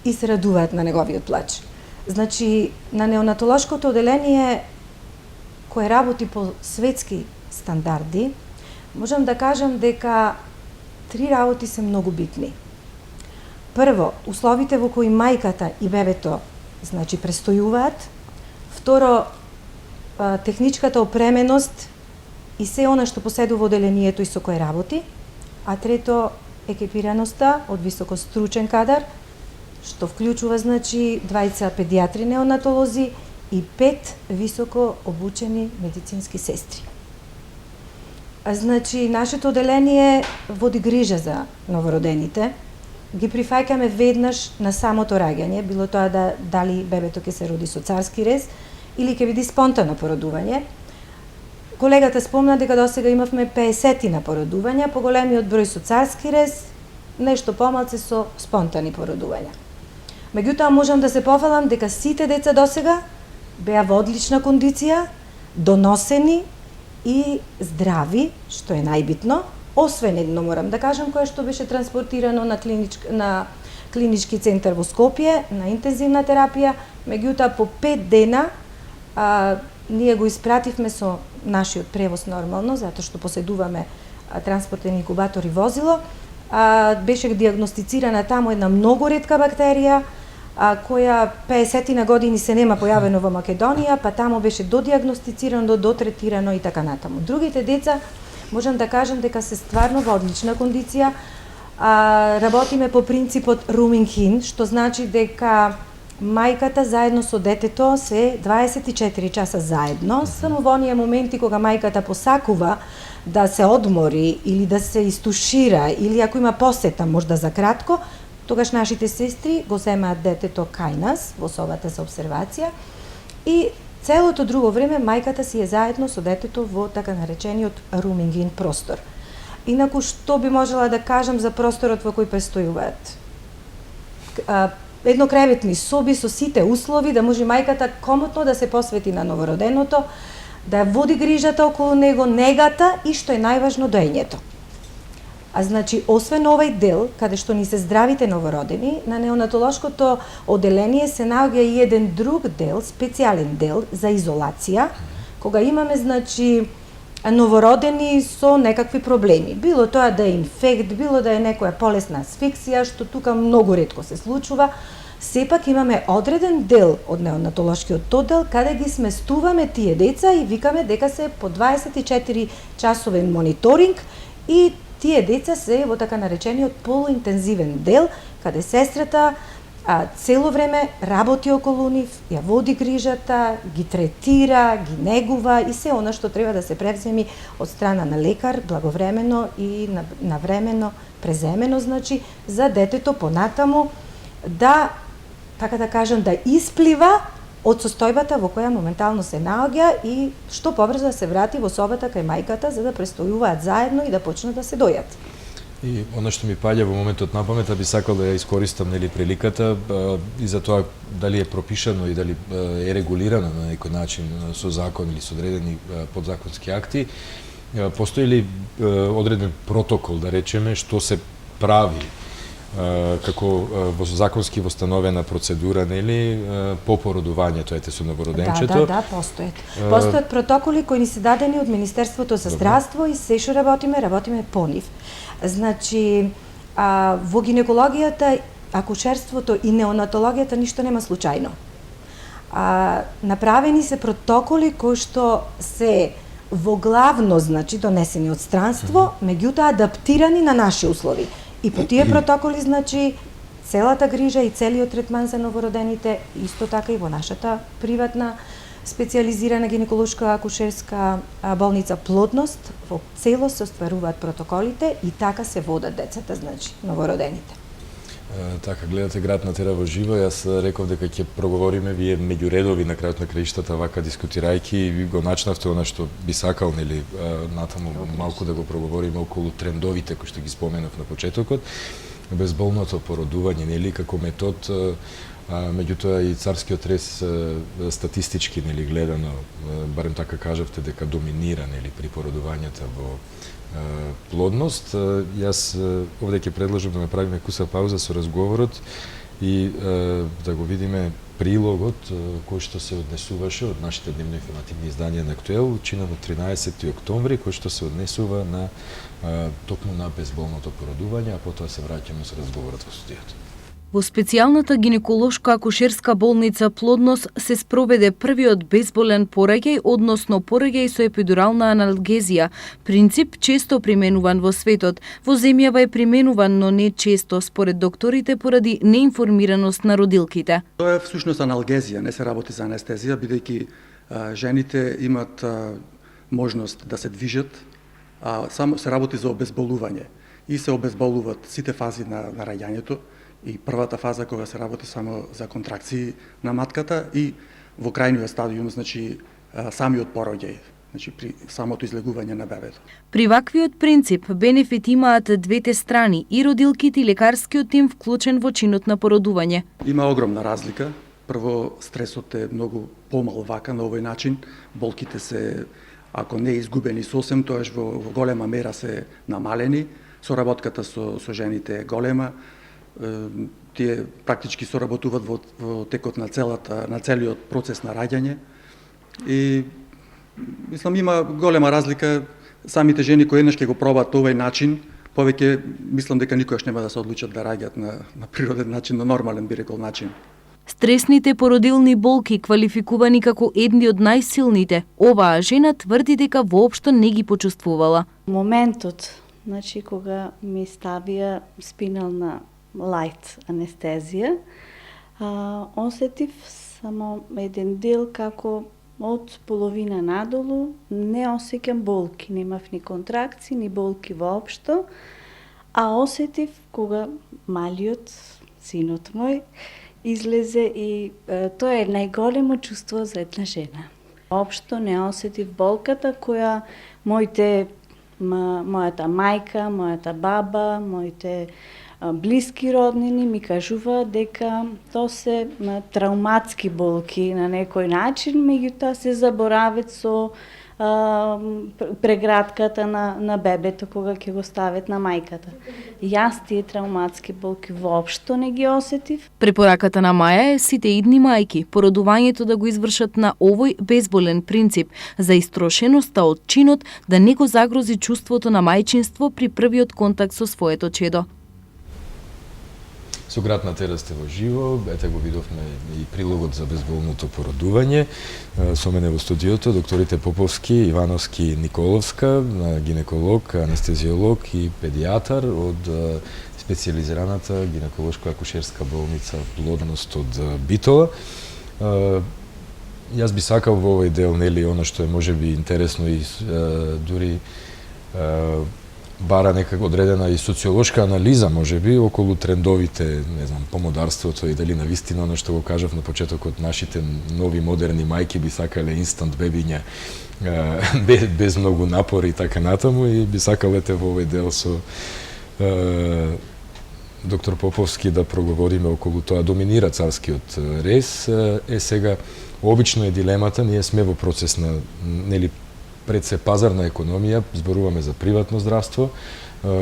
и се радуваат на неговиот плач. Значи, на неонатолошкото оделение, кое работи по светски стандарди, можам да кажам дека 3 работи се многу битни. Прво, условите во кои мајката и бебето, значи, престојуваат. Второ, техничката опременост и се она што поседува оделението и со кој работи. А трето, екипираноста од високостручен кадар, што вклучува, значи, 2 педиатри неонатолози и 5 високо обучени медицински сестри. Значи, нашето оделение води грижа за новородените. Ги прифаќаме веднаш на самото раѓање, било тоа дали бебето ќе се роди со царски рез или ќе биде спонтано породување. Колегата спомна дека досега имавме 50 на породувања, поголемиот број со царски рез, нешто помалце со спонтани породувања. Меѓутоа, можам да се пофалам дека сите деца досега беа во одлична кондиција, доносени и здрави, што е најбитно, освен едно, морам да кажам, кое што беше транспортирано на клинички центар во Скопје, на интензивна терапија, меѓутоа по 5 дена ние го испративме со нашиот превоз нормално, затоа што поседуваме транспортен инкубатор и возило. Беше диагностицирана таму една многу ретка бактерија, која 50 на години се нема појавено во Македонија, па таму беше додиагностицирано, дотретирано и така натаму. Другите деца, можам да кажам дека се стварно во одлична кондиција. Работиме по принципот rooming in, што значи дека мајката заедно со детето се 24 часа заедно, само во оние моменти кога мајката посакува да се одмори или да се истушира или ако има посета можда за кратко, тогаш нашите сестри го земаат детето кај нас во собата за обсервација и целото друго време мајката си е заедно со детето во така наречениот rooming in простор. Инаку што би можела да кажам за просторот во кој престојуваат? Еднокреветни соби со сите услови да може мајката комотно да се посвети на новороденото, да води грижата околу него, негата и што е најважно доењето. Значи, освен овој дел, каде што ни се здравите новородени, на неонатолошкото оделение се наоѓа и еден друг дел, специјален дел за изолација, кога имаме, значи, новородени со некакви проблеми. Било тоа да е инфект, било да е некоја полесна асфиксија, што тука многу ретко се случува, сепак имаме одреден дел од неонатолошкиот оддел каде ги сместуваме тие деца и викаме дека се по 24 часовен мониторинг и тие деца се во така наречениот полуинтензивен дел, каде сестрата цело време работи околу нив, ја води грижата, ги третира, ги негува и се она што треба да се превземи од страна на лекар благовремено и навремено преземено, значи, за детето понатаму да, така да кажам, да исплива од состојбата во која моментално се наоѓа и што побрзо да се врати во собата кај мајката за да престојуваат заедно и да почнат да се дојат. И она што ми паѓа во моментот на памет, би сакал да ја искористам приликата и за тоа дали е пропишано и дали е регулирано на некој начин со закон или со одредени подзаконски акти. Постои ли одреден протокол, да речеме, што се прави како во законски востановена процедура, нели, по породувањето со новороденчето? Да, постојат. Постојат протоколи кои ни се дадени од Министерството за здравство и се што работиме по нив. Значи, во гинекологијата, акушерството и неонатологијата ништо нема случајно. Направени се протоколи кои што се во главно, значи, донесени од странство, меѓутоа адаптирани на наши услови. И по тие протоколи, значи, целата грижа и целиот третман за новородените, исто така и во нашата приватна специјализирана гинеколошка акушерска болница Плодност, во целост се остваруваат протоколите и така се водат децата, значи, новородените. Така, гледате Град на Тера во живо, јас реков дека ќе проговориме вие меѓу редови на крајот на краиштата, вака дискутирајќи и ви го начнавте она што би сакал, нели, натаму малку да го проговориме околу трендовите кои што ги споменав на почетокот, безболното породување, нели, како метод, меѓутоа и царскиот рез статистички, нели, гледано, барем така кажавте дека доминира, нели, при породувањата во Плодност. Јас овде ќе предложам да направиме куса пауза со разговорот и да го видиме прилогот кој што се однесуваше од нашите дневно информативни изданија на Актуел, чинено 13 октомври, кој што се однесува на токму на безболното породување, а потоа се враќаме со разговорот во студиото. Во специјалната гинеколошка акушерска болница Плодност се спроведе првиот безболен пораѓај, односно пораѓај со епидурална аналгезија, принцип често применуван во светот. Во земјава е применуван, но не често, според докторите, поради неинформираност на родилките. Тоа е всушност аналгезија, не се работи за анестезија, бидејќи жените имат можност да се движат, само се работи за обезболување и се обезболуват сите фази на раѓањето. И првата фаза кога се работи само за контракции на матката и во крајниот стадиум, значи самиот пороѓај, значи при самото излегување на бебето. При ваквиот принцип бенефит имаат двете страни, и родилките и лекарскиот тим вклучен во чинот на породување. Има огромна разлика. Прво, стресот е многу помал вака на овој начин. Болките се, ако не изгубени сосем, тоаш во голема мера се намалени. Соработката со жените е голема. Тие практички соработуваат во текот на целиот процес на раѓање и мислам има голема разлика. Самите жени кои еднаш ќе го пробаат овој начин, повеќе мислам дека никогаш нема да се одлучат да раѓаат на природен начин, на нормален би рекол начин. Стресните породилни болки квалификувани како едни од најсилните, оваа жена тврди дека воопшто не ги почувствувала. Моментот, значи кога ми ставија спинална лајт анестезија, осетив само еден дел како од половина надолу, не осеќам болки, немав ни контракции, ни болки воопшто, а осетив кога малиот, синот мој, излезе и тоа е најголемо чувство за една жена. Воопшто не осетив болката која мојата мајка, мојата баба, моите блиски роднини ми кажува дека тоа се травматски болки на некој начин, меѓутоа се заборават со прегратката на бебето кога ќе го стават на мајката. Јас тие травматски болки воопшто не ги осетив. Препораката на Маја е сите идни мајки породувањето да го извршат на овој безболен принцип за истрошеноста од чинот да не го загрози чувството на мајчинство при првиот контакт со своето чедо. Со град на Тера сте во живо, ете го видовме и прилогот за безболното породување. Со мене во студиото докторите Поповски, Ивановски, Николовска, гинеколог, анестезиолог и педијатар од специјализираната гинеколошко-акушерска болница Плодност од Битола. Јас би сакал во овој дел, нели, она што е можеби интересно и дури бара некако одредена и социолошка анализа, можеби, околу трендовите, не знам, помодарството и дали навистина, оно што го кажав на почетокот, нашите нови модерни мајки би сакале инстант бебиња без многу напор и така натаму, и би сакалете во овој дел со доктор Поповски да проговориме околу тоа. Доминира царскиот рез. Сега, обично е дилемата, ние сме во процес на, нели, пред се пазарна економија, зборуваме за приватно здравство,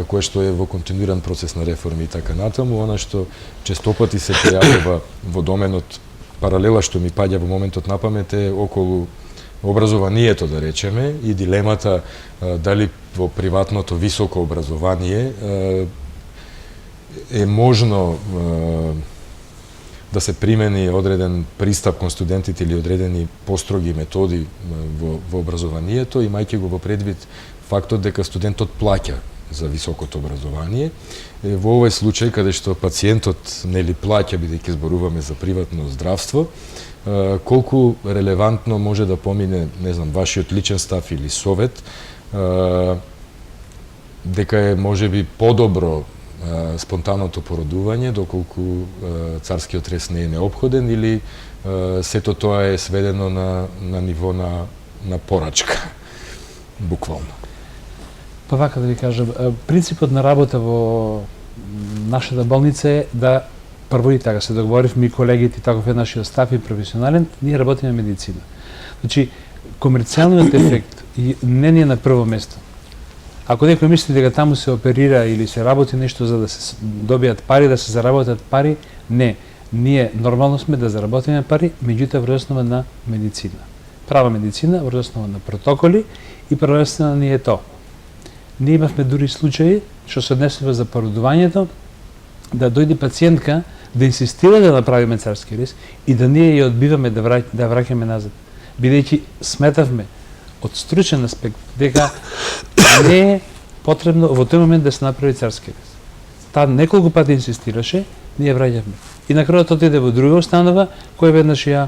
кое што е во континуиран процес на реформи и така натаму. Она што честопати се појавува во доменот, паралела што ми паѓа во моментот на памет е околу образованието, да речеме, и дилемата дали во приватното високо образование е можно да се примени одреден пристап кон студентите или одредени построги методи во образованието, имајќи го во предвид фактот дека студентот плаќа за високото образование. Во овој случај, каде што пациентот нели плаќа, бидејќи зборуваме за приватно здравство, колку релевантно може да помине, не знам, вашиот личен став или совет, дека е можеби подобро спонтанното породување, доколку царскиот рез не е неопходен, или сето тоа е сведено на ниво на порачка, буквално? Па вака да ви кажам, принципот на работа во нашата болница е да прво и така се договоривме и колегите, таков е нашиот став и професионален, ние работиме медицина. Значи, комерцијалниот ефект не ни е на прво место. Ако некој мисли дека таму се оперира или се работи нешто за да се добијат пари, да се заработат пари, не. Ние нормално сме да заработиме пари, меѓутоа врз основа на медицина. Права медицина, врз основа на протоколи и првенствено ни е тоа. Ние имавме дури случаи што се однесува за породувањето, да дојде пациентка да инсистира да направиме царски рез и да ние ја одбиваме да враќаме назад. Бидејќи сметавме од стручен аспект дека не е потребно во тој момент да се направи царски рез. Таа неколку пати инсистираше, ние враќавме. И на крајот отиде во друга установа, која веднаш ја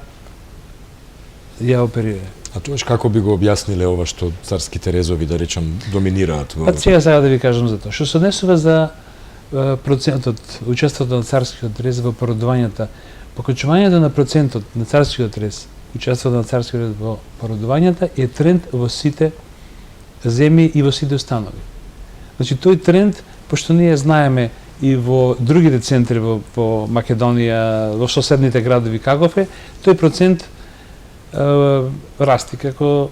оперира. А тоа како би го објасниле ова што царските резови, да речам, доминираат во... Па сега да ви кажам за тоа. Што се однесува за процентот, учеството на царскиот рез во породувањата, покачувањето на процентот на царскиот рез, учеството на царскиот рез во породувањата е тренд во сите земји и во сите установи. Значи, тој тренд, пошто ние знаеме и во другите центри во Македонија, во соседните градови каков е, тој процент расти. Како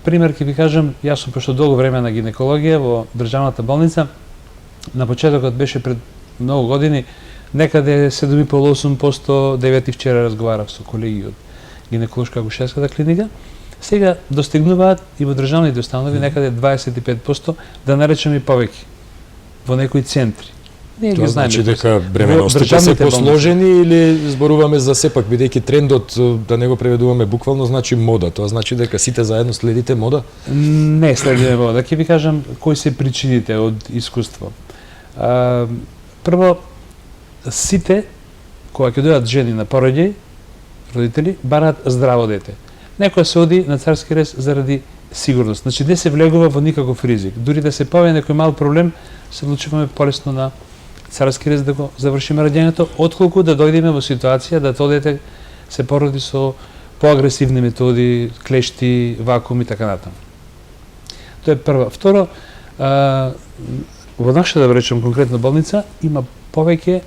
пример ќе ви кажам, јас сум пошто долго време на гинекологија во државната болница. На почетокот беше пред многу години, некаде 7,5-8%, 9 вчера разговарав со колеги од гинеколошко-акушерската клиника. Сега достигнуваат и во државните установи некаде 25%, да наречем и повеќе во некои центри. Тоа значи дека бременостите се посложени или зборуваме за сепак, бидејќи трендот, да не го преведуваме буквално, значи мода. Тоа значи дека сите заедно следите мода? Не следиме мода. Ќе ви кажам кои се причините од искуство. Прво, сите, кога ќе дојдат жени на пороѓај, родители, бараат здраво дете. Некој се оди на царски рез заради сигурност. Значи, не се влегува во никаков ризик. Дури да се појави некој мал проблем, се влучуваме полесно на царски рез да го завршиме раѓањето, отколку да дојдеме во ситуација да тоа дете се породи со поагресивни методи, клешти, вакуум и така натаму. Тоа е прво. Второ, во нашата, да речем, конкретна болница има повеќе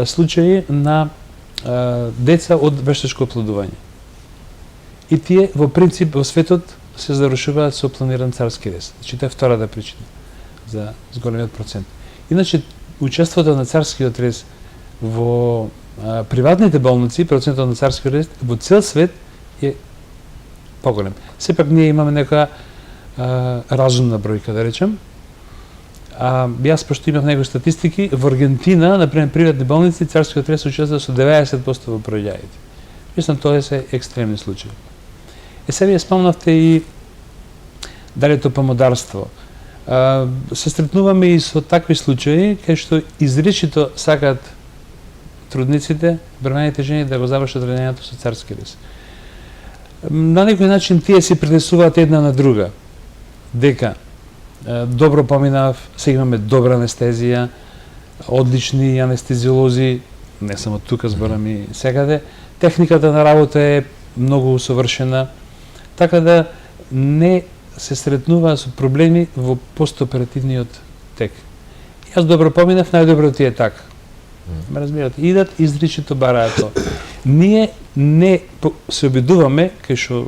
случаи на деца од вештачко оплодување. И тие, во принцип, во светот, се завршуваат со планиран царски рез. Значи, тоа е втората причина за зголемиот процент. Иначе, учеството на царскиот рез во приватните болници, процентот на царскиот рез во цел свет е поголем. Сепак ние имаме некоја разумна бројка, да речем. Јас, пошто имав некои статистики, во Аргентина, например, приватни болници, царскиот рез учествува со 90% во пројаѓаите. Мислам, тоа се екстремни случаи. Сега вие спомнавте и далето помодарство. Се сретнуваме и со такви случаи, кај што изричито сакаат трудниците, бремените жени да го завршат родењето со царски рез. На некој начин тие се притесуваат една на друга. Дека добро поминав, сега имаме добра анестезија, одлични анестезиолози, не само тука, зборам и секаде. Техниката на работа е многу усовршена, така да не се сретнува со проблеми во постоперативниот тек. Јас добро поминав, најдобро ти е така. Ме разбирате, идат изричито бараат тоа. Ние не се обидуваме, кај што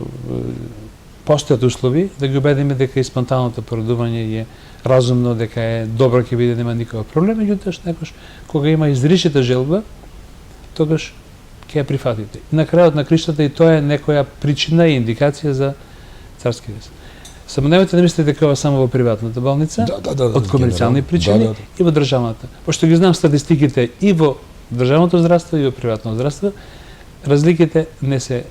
постојат услови, да ги убедиме дека и спонтанното породување е разумно, дека е добро, ќе биде, нема никаков проблем, меѓутоа некош кога има изричита желба, тогаш ќе ја прифатите. На крајот на криштата и тоа е некоја причина и индикација за царски рез. Само немојте да мислите дека ова само во приватната болница, од комерцијални причини и во државната. Пошто ги знам статистиките и во државното здравство и во приватното здравство, разликите не се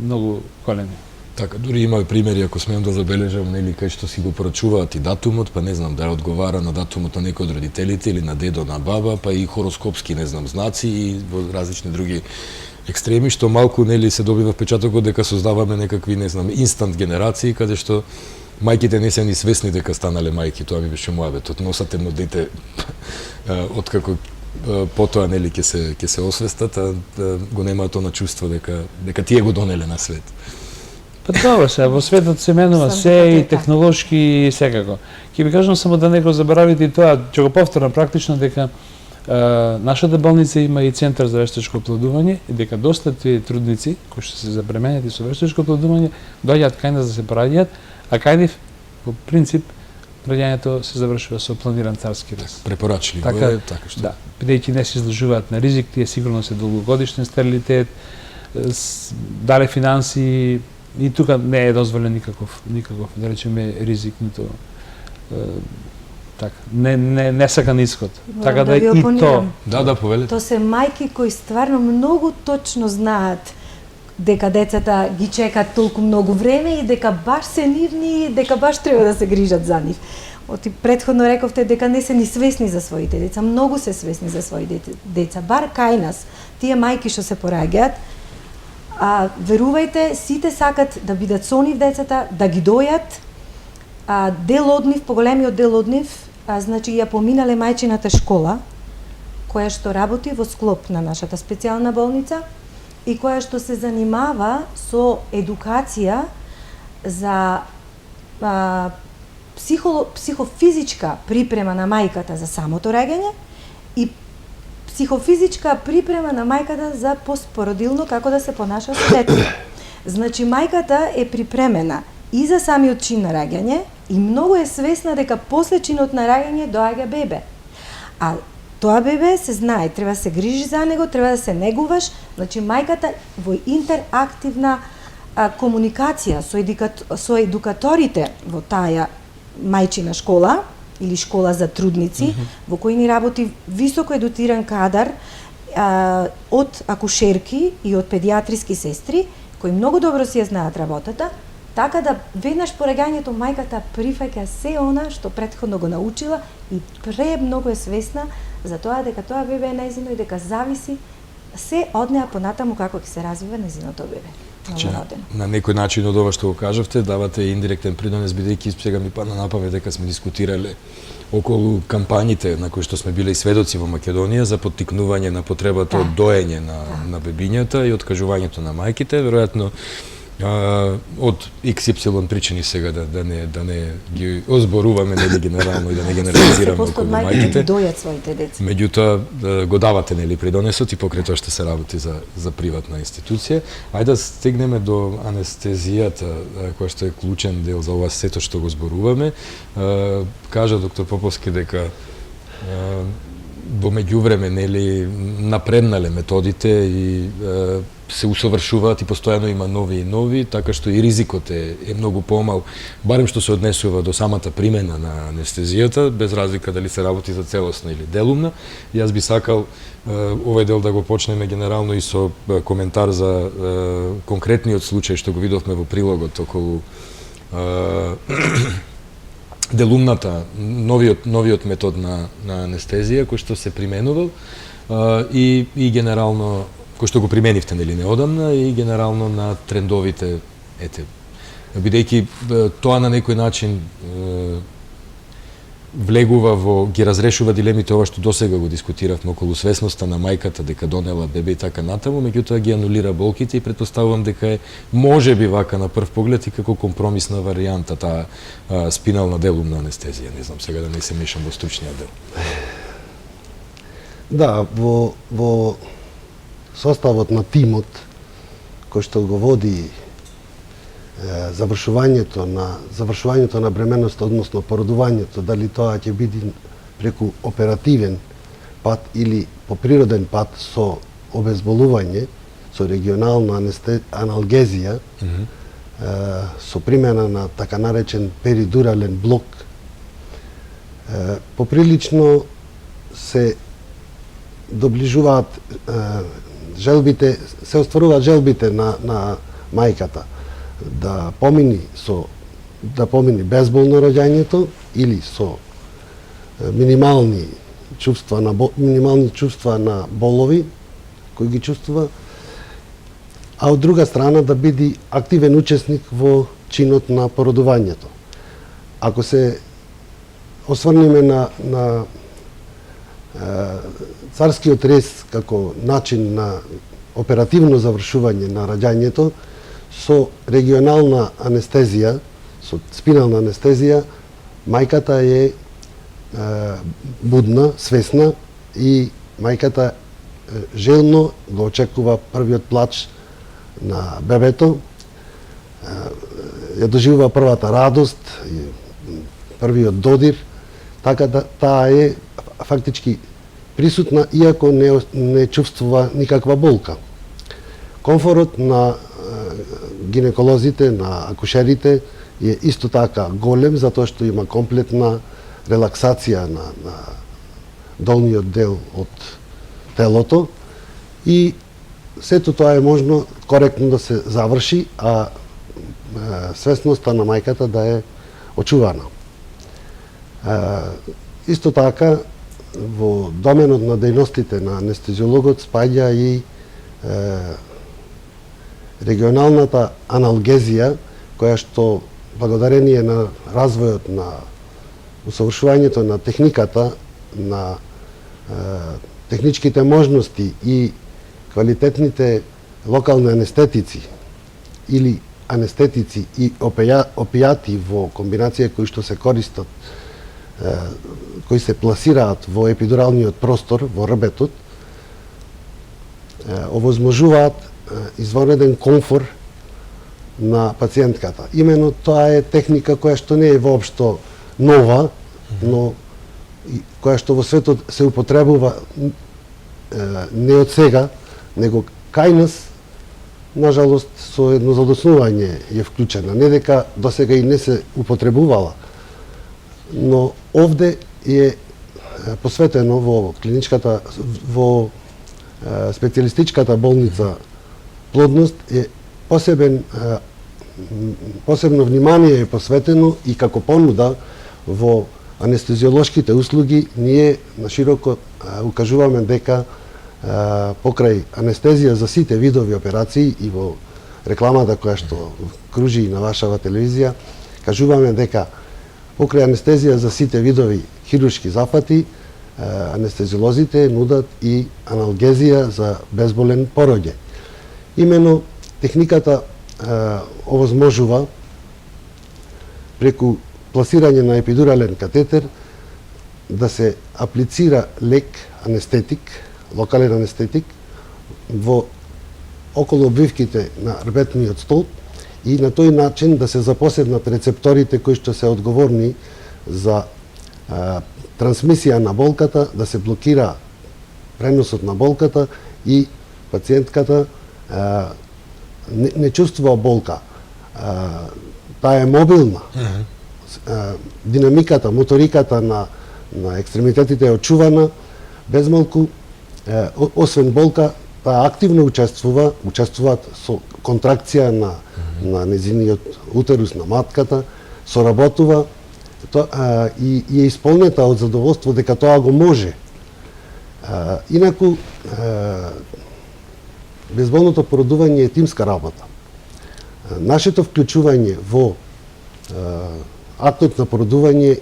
многу големи. Така, дури има примери, ако смеам да забележам, нели, кај што си го порачуваат и датумот, па не знам, да одговара на датумот на некој од родителите или на дедо, на баба, па и хороскопски, не знам, знаци и во различни други екстреми, што малку, нели, се добива впечатокот дека создаваме некакви, не знам, инстант генерации, каде што мајките не се ни свесни дека станале мајки, тоа ми беше муабетот. Носат едно дете откако потоа, нели, ќе се освестат, а го немаат она чувство дека тие го донеле на свет. Па добро се, во светот се менува се и технолошки и секако. Ќе ви кажам само да не го заборавите и тоа, ќе го повторам практично дека нашата болница има и центар за вештачко оплодување и дека доста тие трудници кои што се забременети со вештачко оплодување доаѓаат кај нас да се пораѓаат, а кај нив по принцип раѓањето се завршува со планиран царски рез. Препорачливо е, така што. Да, бидејќи не се изложуваат на ризик, тие сигурно се долгогодишен стерилитет, дале финанси. И тука не е дозволен никаков, да речеме, ризик, нито така, не сакан исход. Така да и то. Да, повелете. То се мајки кои стварно многу точно знаат дека децата ги чекаат толку многу време и дека баш се нивни и дека баш треба да се грижат за нив. Оти претходно рековте дека не се ни свесни за своите деца, многу се свесни за своите деца, бар кај нас. Тие мајки што се пораѓаат, верувајте, сите сакат да бидат со нив децата, да ги дојат, дел од нив, поголемиот дел од нив, значи ја поминале мајчината школа, која што работи во склоп на нашата специјална болница и која што се занимава со едукација за психофизичка припрема на мајката за самото раѓање и психофизичка припрема на мајката за постпородилно како да се понаша со детето. Значи мајката е припремена и за самиот чин на раѓање и многу е свесна дека после чинот на раѓање доаѓа бебе. А тоа бебе се знае, треба да се грижи за него, треба да се негуваш, значи мајката во интерактивна комуникација со едукаторите во таа мајчина школа или школа за трудници, во кој ни работи високо едуциран кадар од акушерки и од педиатриски сестри, кои многу добро си ја знаат работата, така да веднаш по раѓањето мајката прифаќа се она што претходно го научила и премногу е свесна за тоа дека тоа бебе е нејзино и дека зависи се од неа понатаму како ќе се развива нејзиното бебе. На некој начин од ова што го кажавте, давате индиректен придонес, бидејќи сега ми падна на памет дека сме дискутирале околу кампањите на кои што сме биле и сведоци во Македонија за поттикнување на потребата од доење на бебињата и откажувањето на мајките. Веројатно од XY причини сега да не ги озборуваме нели генерално и да не генерализираме околу мајките. Дојат своите деца. Меѓутоа го давате нели придонесот и покрај тоа што се работи за приватна институција. Ајде да стигнеме до анестезијата, која што е клучен дел за ова сето што го зборуваме. Кажа доктор Поповски дека во меѓувреме нели напреднале методите и се усовршуваат и постојано има нови и нови, така што и ризикот е многу помал, барем што се однесува до самата примена на анестезијата, без разлика дали се работи за целосна или делумна. Јас би сакал овој дел да го почнеме генерално и со коментар за конкретниот случај што го видовме во прилогот околу делумната, новиот метод на анестезија кој што се применувал и генерално кој што го применивте нели неодамна и генерално на трендовите, бидејќи тоа на некој начин влегува ги разрешува дилемите ова што досега го дискутиравме околу свесноста на мајката дека донела бебе и така натаму, меѓутоа ги анулира болките и претпоставувам дека е можеби вака на прв поглед и како компромисна варијанта таа спинална делумна анестезија. Не знам сега да не се мешам во стручниот дел. Да, во составот на тимот кој што го води завршувањето на бременоста, односно породувањето, дали тоа ќе биде преку оперативен пат или по природен пат со обезболување, со регионална аналгезија, со примена на така наречен перидурален блок, поприлично се доближуваат желбите, се остваруваат желбите на мајката да помини безболно раѓањето или со минимални чувства на болови кои ги чувствува, а од друга страна да биде активен учесник во чинот на породувањето. Ако се осврнеме на царскиот рез како начин на оперативно завршување на раѓањето, со регионална анестезија, со спинална анестезија, мајката е будна, свесна и мајката желно го очекува првиот плач на бебето, ја доживува првата радост, првиот додир, така да таа е фактички присутна, иако не чувствува никаква болка. Комфорот на гинеколозите, на акушерите е исто така голем, затоа што има комплетна релаксација на долниот дел од телото и сето тоа е можно коректно да се заврши, а свесноста на мајката да е очувана. Исто така, во доменот на дејностите на анестезиологот спаѓа и регионалната аналгезија, која што благодарение на развојот на усовршувањето на техниката, на техничките можности и квалитетните локални анестетици или анестетици и опијати во комбинација кои што се користат, кои се пласираат во епидуралниот простор, во рбетот, овозможуваат извонреден комфор на пациентката. Имено тоа е техника која што не е воопшто нова, но која што во светот се употребува не од сега, него кај нас, нажалост, со едно задоснување е вклучена. Не дека до сега и не се употребувала, но овде е посветено во клиничката, во специјалистичката болница Плодност е посебно внимание е посветено и како понуда во анестезиолошките услуги ние нашироко укажуваме дека покрај анестезија за сите видови операции и во рекламата која што кружи на вашава телевизија, кажуваме дека покрај анестезија за сите видови хируршки зафати, анестезиолозите нудат и аналгезија за безболен пороѓај. Имено техниката овозможува преку пласирање на епидурален катетер да се аплицира лек анестетик, локален анестетик во околу обвивките на рбетниот столб и на тој начин да се запоседнат рецепторите кои што се одговорни за трансмисија на болката, да се блокира преносот на болката и пациентката не чувствува болка. Таа е мобилна. Динамиката, моториката на екстремитетите е очувана, безмалку, освен болка, таа активно учествуваат со контракција на незиниот утерус на матката, соработува и е исполнета од задоволство дека тоа го може. Инаку, безболното породување е тимска работа. Нашето вклучување во актот на породување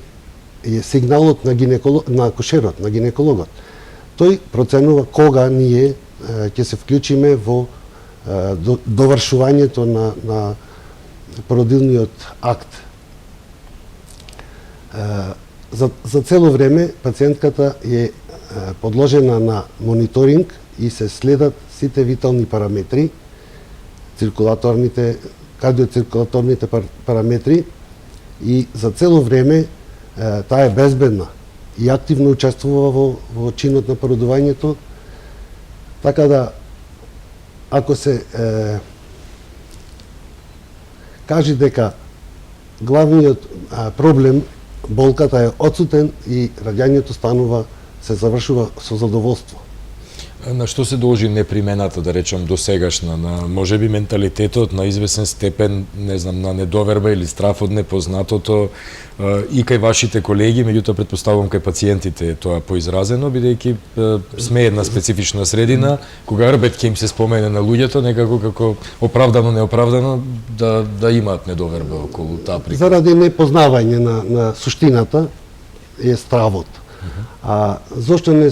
е сигналот на акушерот, на гинекологот. Тој проценува кога ние ќе се вклучиме во довршувањето на породилниот акт. За цело време пациентката е подложена на мониторинг и се следат сите витални параметри, кардиоциркулаторните параметри и за цело време таа е безбедна и активно учествува во чинот на породувањето. Така да, ако се кажи дека главниот проблем, болката е отсутен и раѓањето се завршува со задоволство. На што се должи непримената, да речам, досегашна, на можеби менталитетот, на известен степен, не знам, на недоверба или страф од непознатото и кај вашите колеги, меѓутоа претпоставувам кај пациентите е тоа поизразено, бидејќи сме една специфична средина, кога рбет ќе им се спомене на луѓето, некако како оправдано, неоправдано, да имаат недоверба околу таа приказ. Заради непознавање на суштината е стравот. Зошто не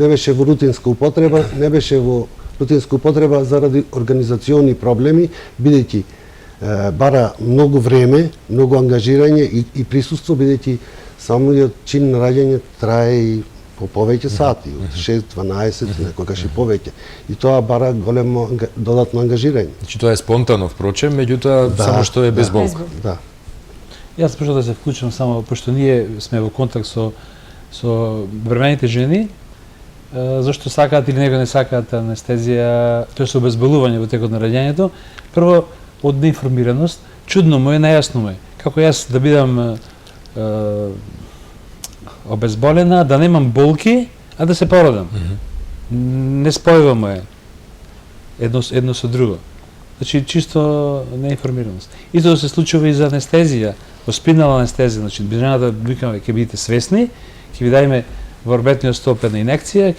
беше во рутинска употреба? Не беше во рутинска употреба заради организациони проблеми, бидејќи бара многу време, многу ангажирање и присуство, бидејќи самиот чин на раѓање трае и по повеќе сати, од 6-12, некогаш и повеќе. И тоа бара големо додатно ангажирање. Значи тоа е спонтано, впрочем, меѓутоа само што е без болка. Да. Јас почнав да се вклучам само, пошто ние сме во контакт со бремените жени, зашто сакаат или не сакаат анестезија, тоа се обезболување во текот на раѓањето. Прво, од неинформираност, чудно му е, нејасно му е. Како јас да бидам обезболена, да немам болки, а да се породам. Не спојуваме едно со друго. Значи, чисто неинформираност. Исто да се случува и за анестезија, во спинална анестезија, значи, жената викаме, ќе бидете свесни, ќе ви дајме во рбетниот столб една инекција,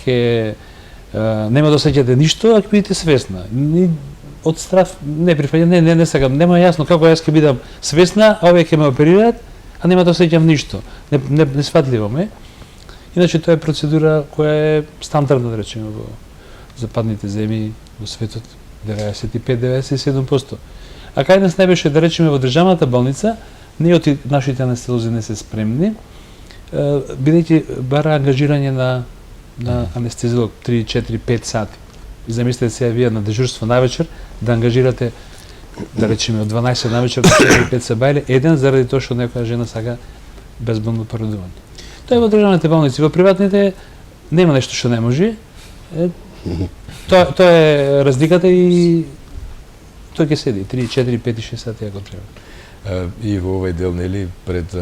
нема да осеќате ништо, а ќе бидете свесна. Од страф не прифаќам, не сакам, нема јасно како јас ќе бидам свесна, а овие ќе ме оперираат, а нема да осеќам ништо. Не сватливо ме. Иначе тоа е процедура која е стандардна, да речеме, во западните земји, во светот, 95-97%. А кај нас не беше, да речеме, во државната болница, нашите анестезиолози не се спремни, бидејќи бара ангажирање на анестезиолог 3, 4, 5 сати. И замислете се вие на дежурство навечер да ангажирате, да речеме, од 12 навечер до 4-5 се бајле, еден заради тоа што некоја жена сака безболно породување. Тоа е во државните болници, во приватните нема нешто што не може. Тоа е разликата и тој ќе седи 3, 4, 5 и 6 сати ако треба. И во овој дел, нели, пред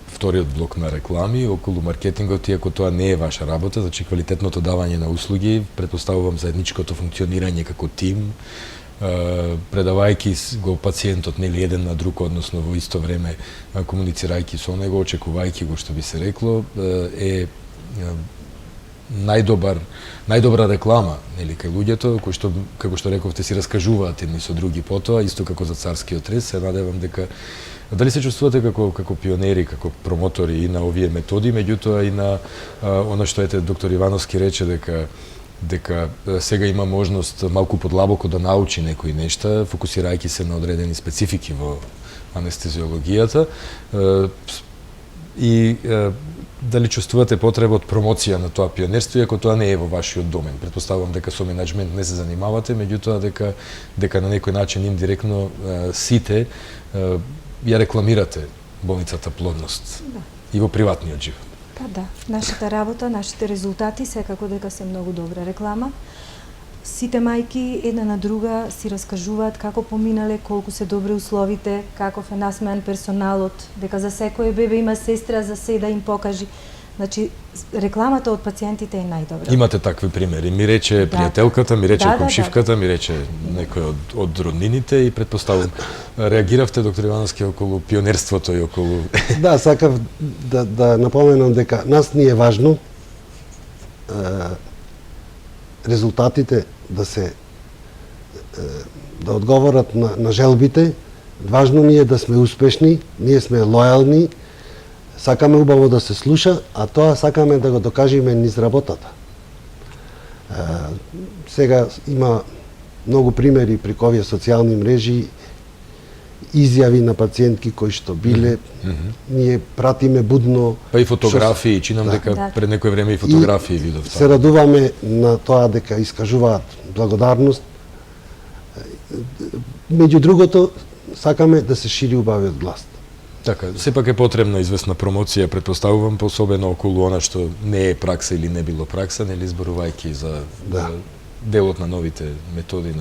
вториот блок на реклами, околу маркетингот, иако тоа не е ваша работа, значи квалитетното давање на услуги, претпоставувам заедничкото функционирање како тим, предавајќи го пациентот, нели, еден на друг, односно во исто време комуницирајќи со него, очекувајќи го, што би се рекло, е најдобра реклама, нели, кај луѓето, кои што, како што рековте, си раскажуваат едни со други потоа, исто како за царскиот рез. Се надевам дека дали се чувствувате како пионери, како промотори и на овие методи, меѓутоа и на она што доктор Ивановски рече дека дека сега има можност малку подлабоко да научи некои нешта, фокусирајќи се на одредени специфики во анестезиологијата. И дали чувствувате потреба од промоција на тоа пионерство, иако тоа не е во вашиот домен? Предпоставувам дека со менаџмент не се занимавате, меѓутоа дека на некој начин индиректно сите ја рекламирате болницата Плодност и во приватниот живот. Па да, нашата работа, нашите резултати секако дека се многу добра реклама. Сите мајки една на друга си раскажуваат како поминале, колку се добри условите, каков е насмеан персоналот, дека за секој бебе има сестра за се да им покажи. Значи, рекламата од пациентите е најдобра. Имате такви примери. Ми рече пријателката, ми рече комшивката, ми рече некој од роднините и предпоставувам реагиравте, доктор Ивановски, околу пионерството и околу... Да, сакав да напоменам дека нас ни е важно резултатите да одговорат на желбите. Важно ни е да сме успешни, ние сме лојални, сакаме убаво да се слуша, а тоа сакаме да го докажеме низ работата. Сега има многу примери преку овие социјални мрежи, изјави на пациентки кои што биле, ние пратиме будно... Па и фотографии, чинам дека пред некој време и фотографии видов. Се радуваме на тоа дека искажуваат благодарност. Меѓу другото, сакаме да се шири убавиот глас. Така, сепак е потребна известна промоција, предпоставувам, особено околу она што не е пракса или не било пракса, нели зборувајќи за делот на новите методи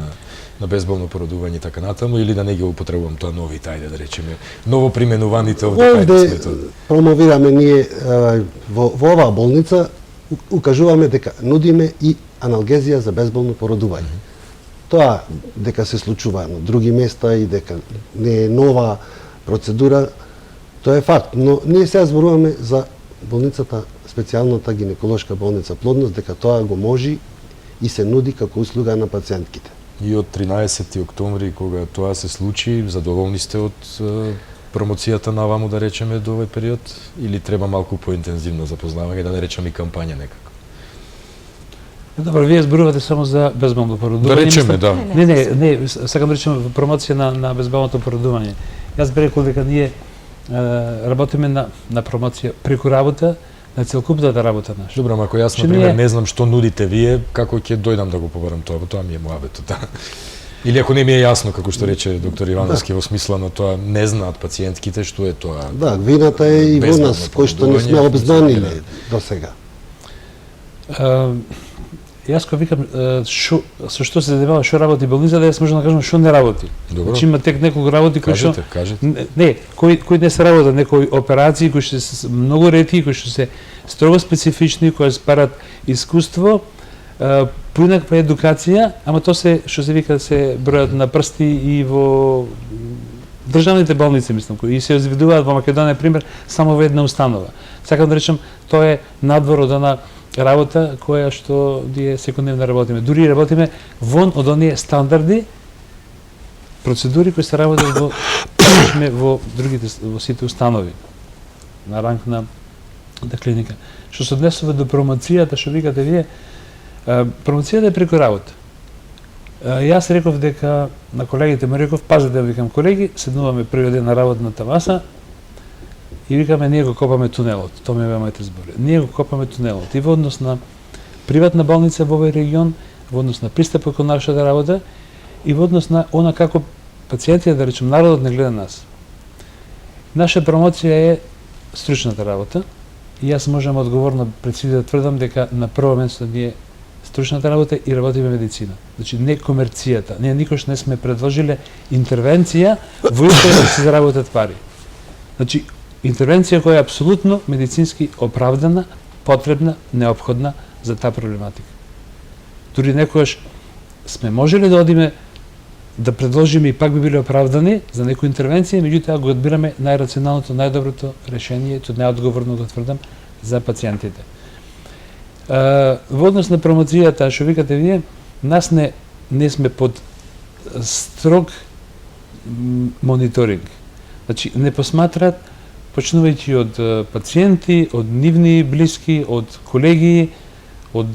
на безболно породување и така натаму, или да не ги употребувам тоа новите, ајде да речеме, ново применуваните овде методи. Промовираме ние во оваа болница, укажуваме дека нудиме и аналгезија за безболно породување. Тоа дека се случува на други места и дека не е нова процедура, тоа е факт, но ние сега зборуваме за болницата, специјалната гинеколошка болница Плодност, дека тоа го може и се нуди како услуга на пациентките. И од 13 октомври, кога тоа се случи, задоволни сте од промоцијата наваму, да речеме, до овој период, или треба малку поинтензивно запознавање, да не речеме и кампања некако? Добро, вие зборувате само за безболно породување. Да речеме, да. Не, сакам да речеме промоција на безболното породување. Јас би рекол дека ние работиме на промоција преку работа на целокупната работа наша. Добро, ако јас, например, не знам што нудите вие, како ќе дојдам да го побарам тоа ми е муабето, да. Или ако не ми е јасно, како што рече доктор Ивановски, во смисла на тоа, не знаат пациентките што е тоа. Да, вината е и во нас, кои што не сме обзнаниле до сега. Јас кога викам со што се занимава, што работи болница, да јас можам да кажам што не работи. Значи има тек неколку работи кои што кои не се работат, некои операции кои што се многу ретки, кои што се строго специфични, кои спарат искуство, поинаква едукација, ама тоа се што се вика се бројат на прсти и во државните болници, мислам, кои се изведуваат во Македонија, пример, само во една установа. Сакам да речам, тоа е надвор од она работа која што ние секојдневно работиме. Дури работиме вон од оние стандарди, процедури кои се работат во другите, во сите установи на ранг на клиника. Што се однесува до промоцијата, што викате вие, промоцијата е преку работа. Јас реков дека на колегите ме реков, пазете, викам, колеги, седнуваме првиот ден на работната маса и викаме, ние го копаме тунелот. Тоа ми е моите збори. Ние го копаме тунелот. И во однос на приватна болница во овој регион, во однос на пристапот кон нашата работа и во однос на она како пациентите, да речем, народот не гледа нас. Наша промоција е стручната работа и јас можам одговорно пред сите да тврдам дека на прво место ние стручната работа и работиме медицина. Значи, не комерцијата. Ние никош не сме предложиле интервенција во интерес да се заработат пари. Значи, интервенција која е апсолутно медицински оправдана, потребна, неопходна за таа проблематика. Дури некојаш сме можеле да одиме да предложиме и пак би биле оправдани за некои интервенции, меѓутоа го одбираме најрационалното, најдоброто решение, тоа најодговорно го тврдам, за пациентите. Во однос на промоцијата, што викате вие, нас не сме под строг мониторинг. Значи, не посматрат, почнувајќи од пациенти, од нивни блиски, од колеги, од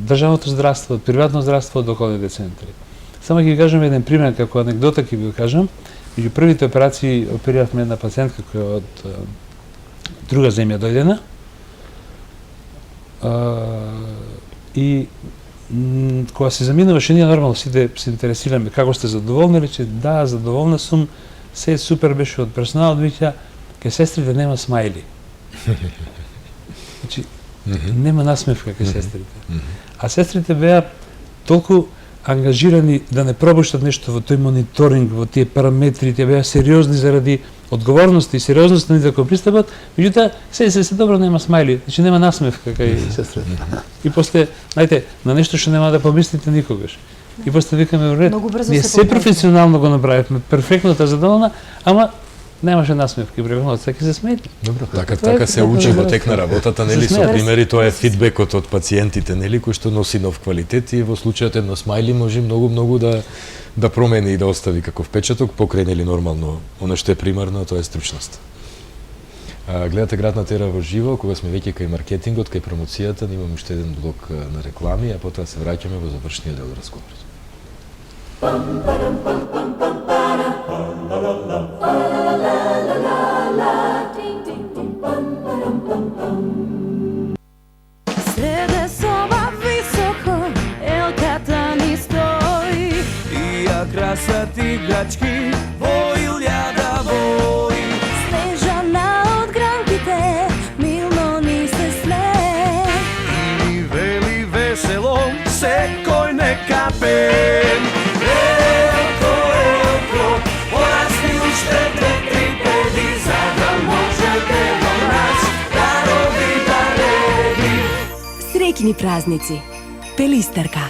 државното здравство, од приватно здравство, од околните центри. Само ќе ви кажам еден пример, како анегдота ќе ви го кажам. Меѓу првите операции опериравме една пациентка која од друга земја дојдена. И кога се заминуваше, ние нормално сите се интересираме како сте задоволни, рече да, задоволна сум, се супер беше од персоналот, вика, ке сестрите нема смајли. Значи, нема насмевка ке сестрите. А сестрите беа толку ангажирани да не пропуштат нешто во тој мониторинг, во тие параметри, тие беа сериозни заради одговорност и сериозност на да го пристапат, меѓутоа се добро, нема смајли, значи нема насмевка кај сестрите. И после, знаете, на нешто што нема да помислите никогаш. И после викаме, ред, ние се професионално го направивме, перфектно та задоволна, ама немаше насмевки, бревно, сега ќе се смеете. Добро, така се учи во тек на работата, нели, со примери, тоа е фидбекот од пациентите, нели, кој што носи нов квалитет и во случајот едно смајли може многу да промени и да остави како впечаток, покрај, нели, нормално, оно што е примарно, тоа е стручност. Гледате Град на Тера во живо, кога сме веќе кај маркетингот, кај промоцијата, имаме уште еден блок на реклами, а потоа се враќаме во завршниот дел разговорот. Среде соба високо, елката ни стои и ја красат играчки во илјада бои. Снежана од гранките, милно ни се смее и ни вели весело, секој нека пее. Елко, елко, порасни уште 2-3 педи, за да можете до нас да робите реди. Среќни празници. Пелистерка.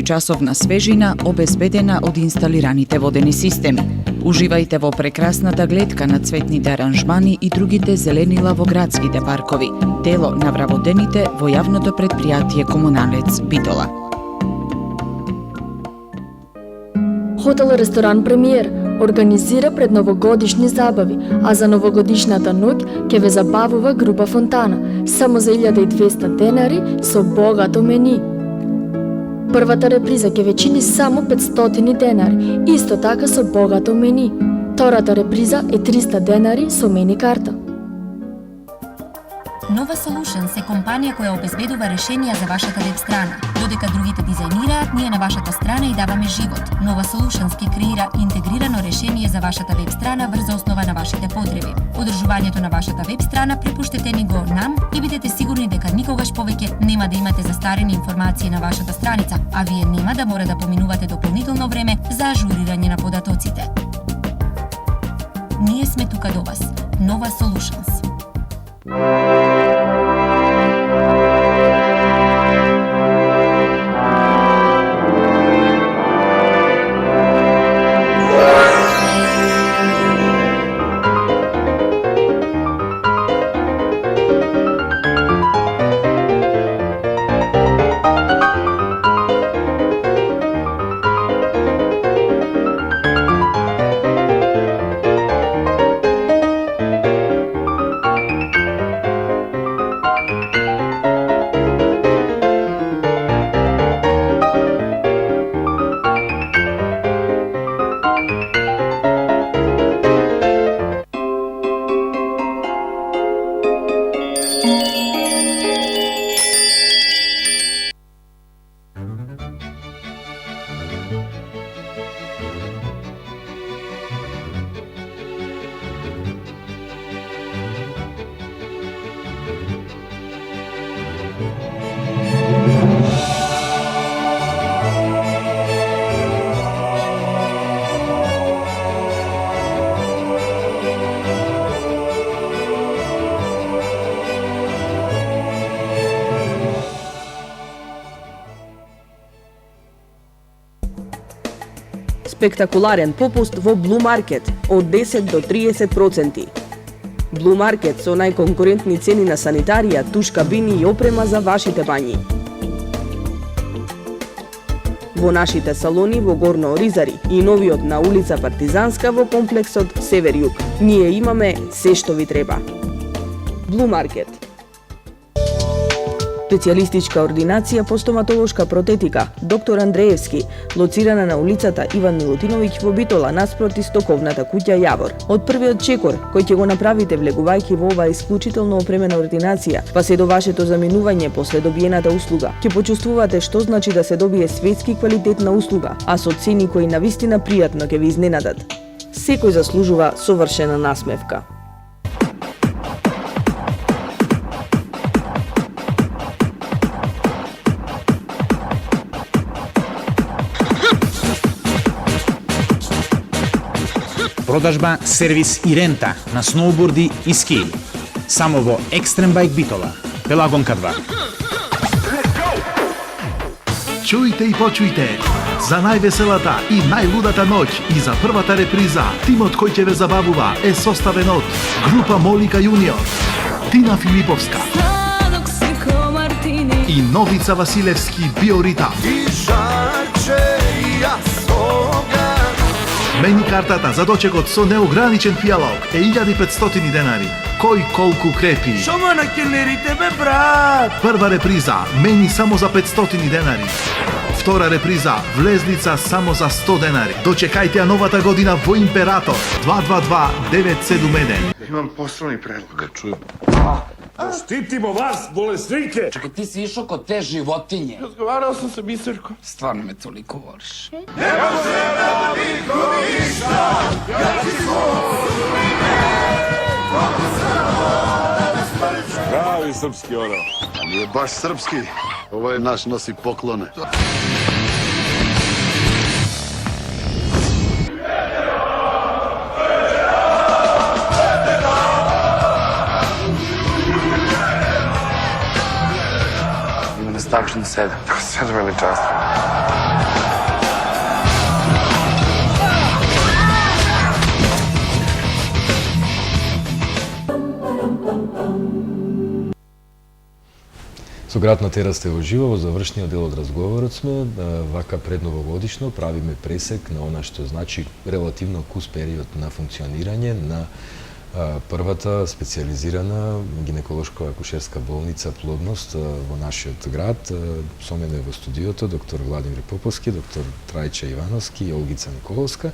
часовна свежина обезбедена од инсталираните водени системи. Уживајте во прекрасната гледка на цветните аранжмани и другите зеленила во градските паркови, дело на вработените во јавното предпријатие Комуналец Битола. Хотел Ресторан Премиер организира предновогодишни забави, а за новогодишната ноќ ќе ве забавува група Фонтана, само за 1200 денари со богато мени. Првата реприза ќе ве чини само 500 денари, исто така со богато мени. Втората реприза е 300 денари со мени карта. Nova Solutions е компанија која обезбедува решенија за вашата веб страна. Додека другите дизајнираат, ние на вашата страна и даваме живот. Nova Solutions ќе креира интегрирано решение за вашата веб страна врз основа на вашите потреби. Одржувањето на вашата веб страна препуштете ни го нам и бидете сигурни дека никогаш повеќе нема да имате застарени информации на вашата страница, а вие нема да мора да поминувате дополнително време за ажурирање на податоците. Ние сме тука до вас. Nova Solutions. Спектакуларен попуст во Blue Market од 10 до 30%. Blue Market со најконкурентни цени на санитарија, туш кабини и опрема за вашите бањи. во нашите салони во Горно Оризари и новиот на улица Партизанска во комплексот Север-Југ. Ние имаме се што ви треба. Blue Market. Специјалистичка ординација по стоматолошка протетика, доктор Андреевски, лоцирана на улицата Иван Милутиновиќ во Битола наспроти стоковната куќа Јавор. Од првиот чекор, кој ќе го направите влегувајќи во оваа исклучително опремена ординација, па се до вашето заминување после добиената услуга, ќе почувствувате што значи да се добие светски квалитетна услуга, а со цени кои навистина пријатно ќе ви изненадат. Секој заслужува совршена насмевка. Продажба, сервис и рента на сноуборди и ски. Само во Екстрем Байк Битола, Пелагонка 2. Чујте и почујте! За највеселата и најлудата ноќ и за првата реприза, тимот кој ќе ве забавува е составен од група Молика Јуниор, Тина Филиповска и Новица Василевски Биоритам. Мени картата за дочекот со неограничен фијалог е 1500 денари. Кој колку крепи? Шо ма накенерите бе, брат? Прва реприза, мени само за 500 денари. Втора реприза, влезлица само за 100 денари. Дочекајте ја новата година во Император 222-971. Имам посlovni предлог. Да чуjem. Da štitimo vas, bolesnike! Čekaj, ti si išao kod te životinje. Razgovarao sam sa Biserkom. Stvarno me toliko voliš. Ne može nam niko ništa, kad si svoj Pravi srpski ono. A nije baš srpski. Ovo je naš, nosi poklone. Takšni 7. 7 ili čast. Со Град на Тера сте во живо, во завршниот дел од разговорот сме, вака пред новогодишно правиме пресек на она што значи релативно кус период на функционирање на првата специјализирана гинеколошко-акушерска болница Плодност во нашиот град. Со мене во студиото доктор Владимир Поповски, доктор Трајче Ивановски и Олгица Николовска,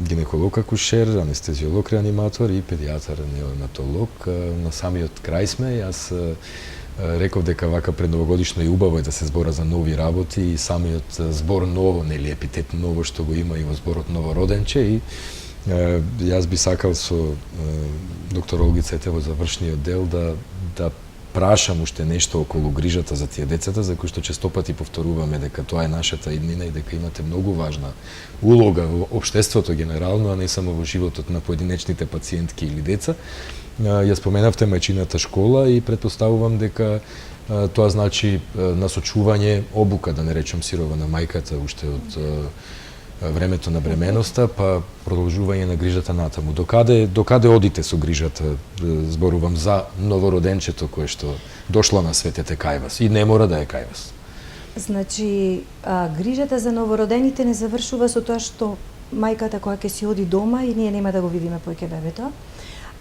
гинеколог-акушер, анестезиолог-реаниматор и педијатар-неонатолог. На самиот крај сме, јас реков дека вака пред новогодишно и убаво е да се збора за нови работи и самиот збор ново, нели епитет ново што го има и во зборот новороденче и јас би сакал со доктор Олгица во завршниот дел да прашам уште нешто околу грижата за тие децата, за кои што често пати повторуваме дека тоа е нашата иднина и дека имате многу важна улога во општеството генерално, а не само во животот на поединечните пациентки или деца. Ја споменавте мајчината школа и претпоставувам дека тоа значи насочување, обука, да не речем сирова на мајката уште од времето на бременоста, па продолжување на грижата натаму. Докаде одите со грижата? Зборувам за новороденчето кое што дошло на светете кај вас и не мора да е кај вас. Значи, грижата за новородените не завршува со тоа што мајката која ќе си оди дома и ние нема да го видиме појке бебето.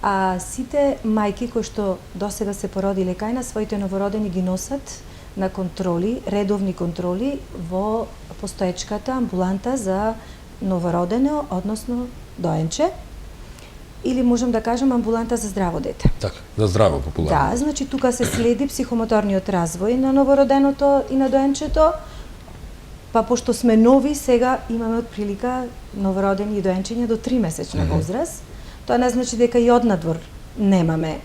А сите мајки кои што досега се породиле кај нас, своите новородени ги носат на контроли, редовни контроли во постоечката амбуланта за новородено, односно доенче, или можам да кажам амбуланта за здраво дете. Така, за здраво популарно. Да, значи тука се следи психомоторниот развој на новороденото и на доенчето, па пошто сме нови, сега имаме отприлика новородени и доенчиња до 3 месечна возраст. Тоа не значи дека и однадвор немаме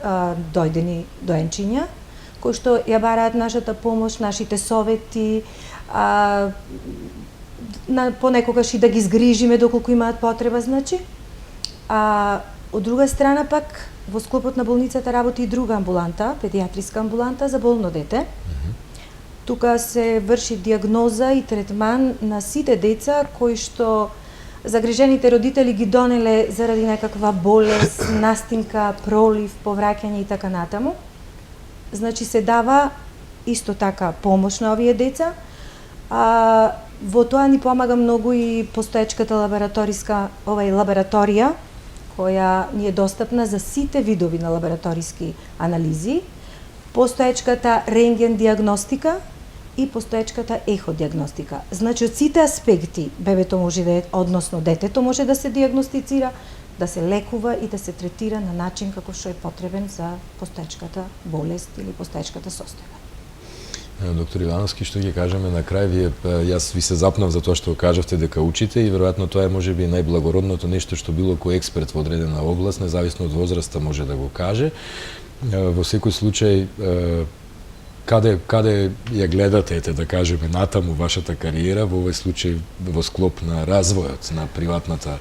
дојдени доенчиња, кои што ја бараат нашата помош, нашите совети, понекогаш и да ги згрижиме доколку имаат потреба, значи. Од друга страна пак, во склопот на болницата работи и друга амбуланта, педијатриска амбуланта за болно дете. Тука се врши диагноза и третман на сите деца кои што загрижените родители ги донеле заради некаква болест, настинка, пролив, повраќање и така натаму. Значи се дава исто така помош на овие деца, Во тоа ни помага многу и постоечката лабораторија, која ни е достапна за сите видови на лабораториски анализи, постоечката рентген диагностика и постоечката еходиагностика. Значи, од сите аспекти бебето може да, односно детето може да се диагностицира, да се лекува и да се третира на начин како што е потребен за постоечката болест или постоечката состојба. Доктор Ивановски, што ќе кажеме на крај? Јас ви се запнав за тоа што кажавте дека учите и веројатно тоа е можеби најблагородното нешто што било кој експерт во одредена област, независно од возраста, може да го каже. Во секој случај, каде ја гледате, да кажеме, натаму вашата кариера, во овој случај во склоп на развојот на приватната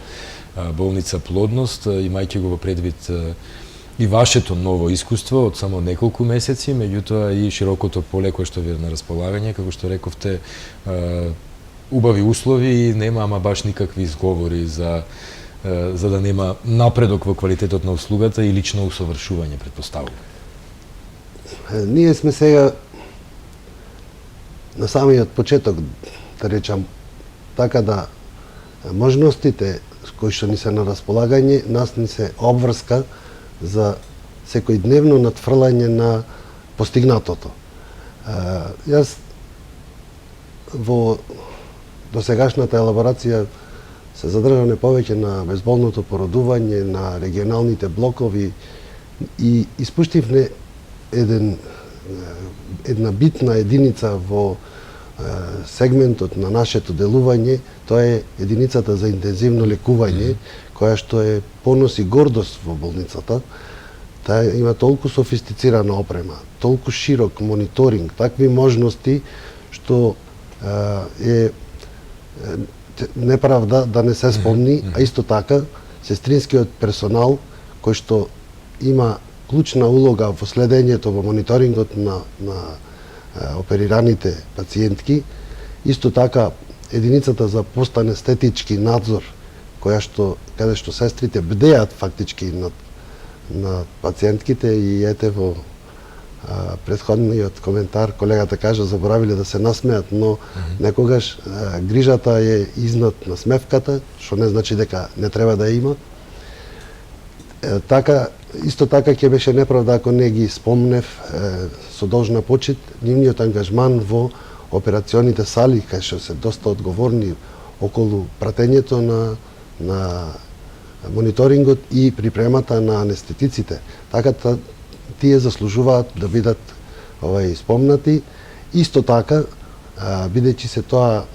болница Плодност, имајќи го во предвид и вашето ново искуство од само неколку месеци, меѓутоа и широкото поле кое што ви е на располагање, како што рековте, убави услови и нема ама баш никакви изговори за да нема напредок во квалитетот на услугата и лично усовршување, предпоставувам. Ние сме сега на самиот почеток, да речам, така да можностите кои што ни се на располагање, нас ни се обврска за секојдневно надфрлање на постигнатото. Јас во досегашната елаборација се задржам повеќе на безболното породување, на регионалните блокови и испуштивме една битна единица во сегментот на нашето делување, тоа е единицата за интензивно лекување, која што е понос и гордост во болницата. Таа има толку софистицирана опрема, толку широк мониторинг, такви можности што е неправда да не се спомни, а исто така сестринскиот персонал кој што има клучна улога во следењето, во мониторингот на оперираните пациентки, исто така единицата за постанестетички надзор, каде што сестрите бдеат фактички над пациентките и ете во претходниот коментар колегата кажа заборавиле да се насмеат, но некогаш грижата е изнад насмевката, што не значи дека не треба да има. Исто така ќе беше неправда ако не ги спомнев со должна почит нивниот ангажман во операционите сали, кај што се доста одговорни околу пратењето на мониторингот и припремата на анестетиците. Така тие заслужуваат да бидат спомнати. Исто така, бидејќи се тоа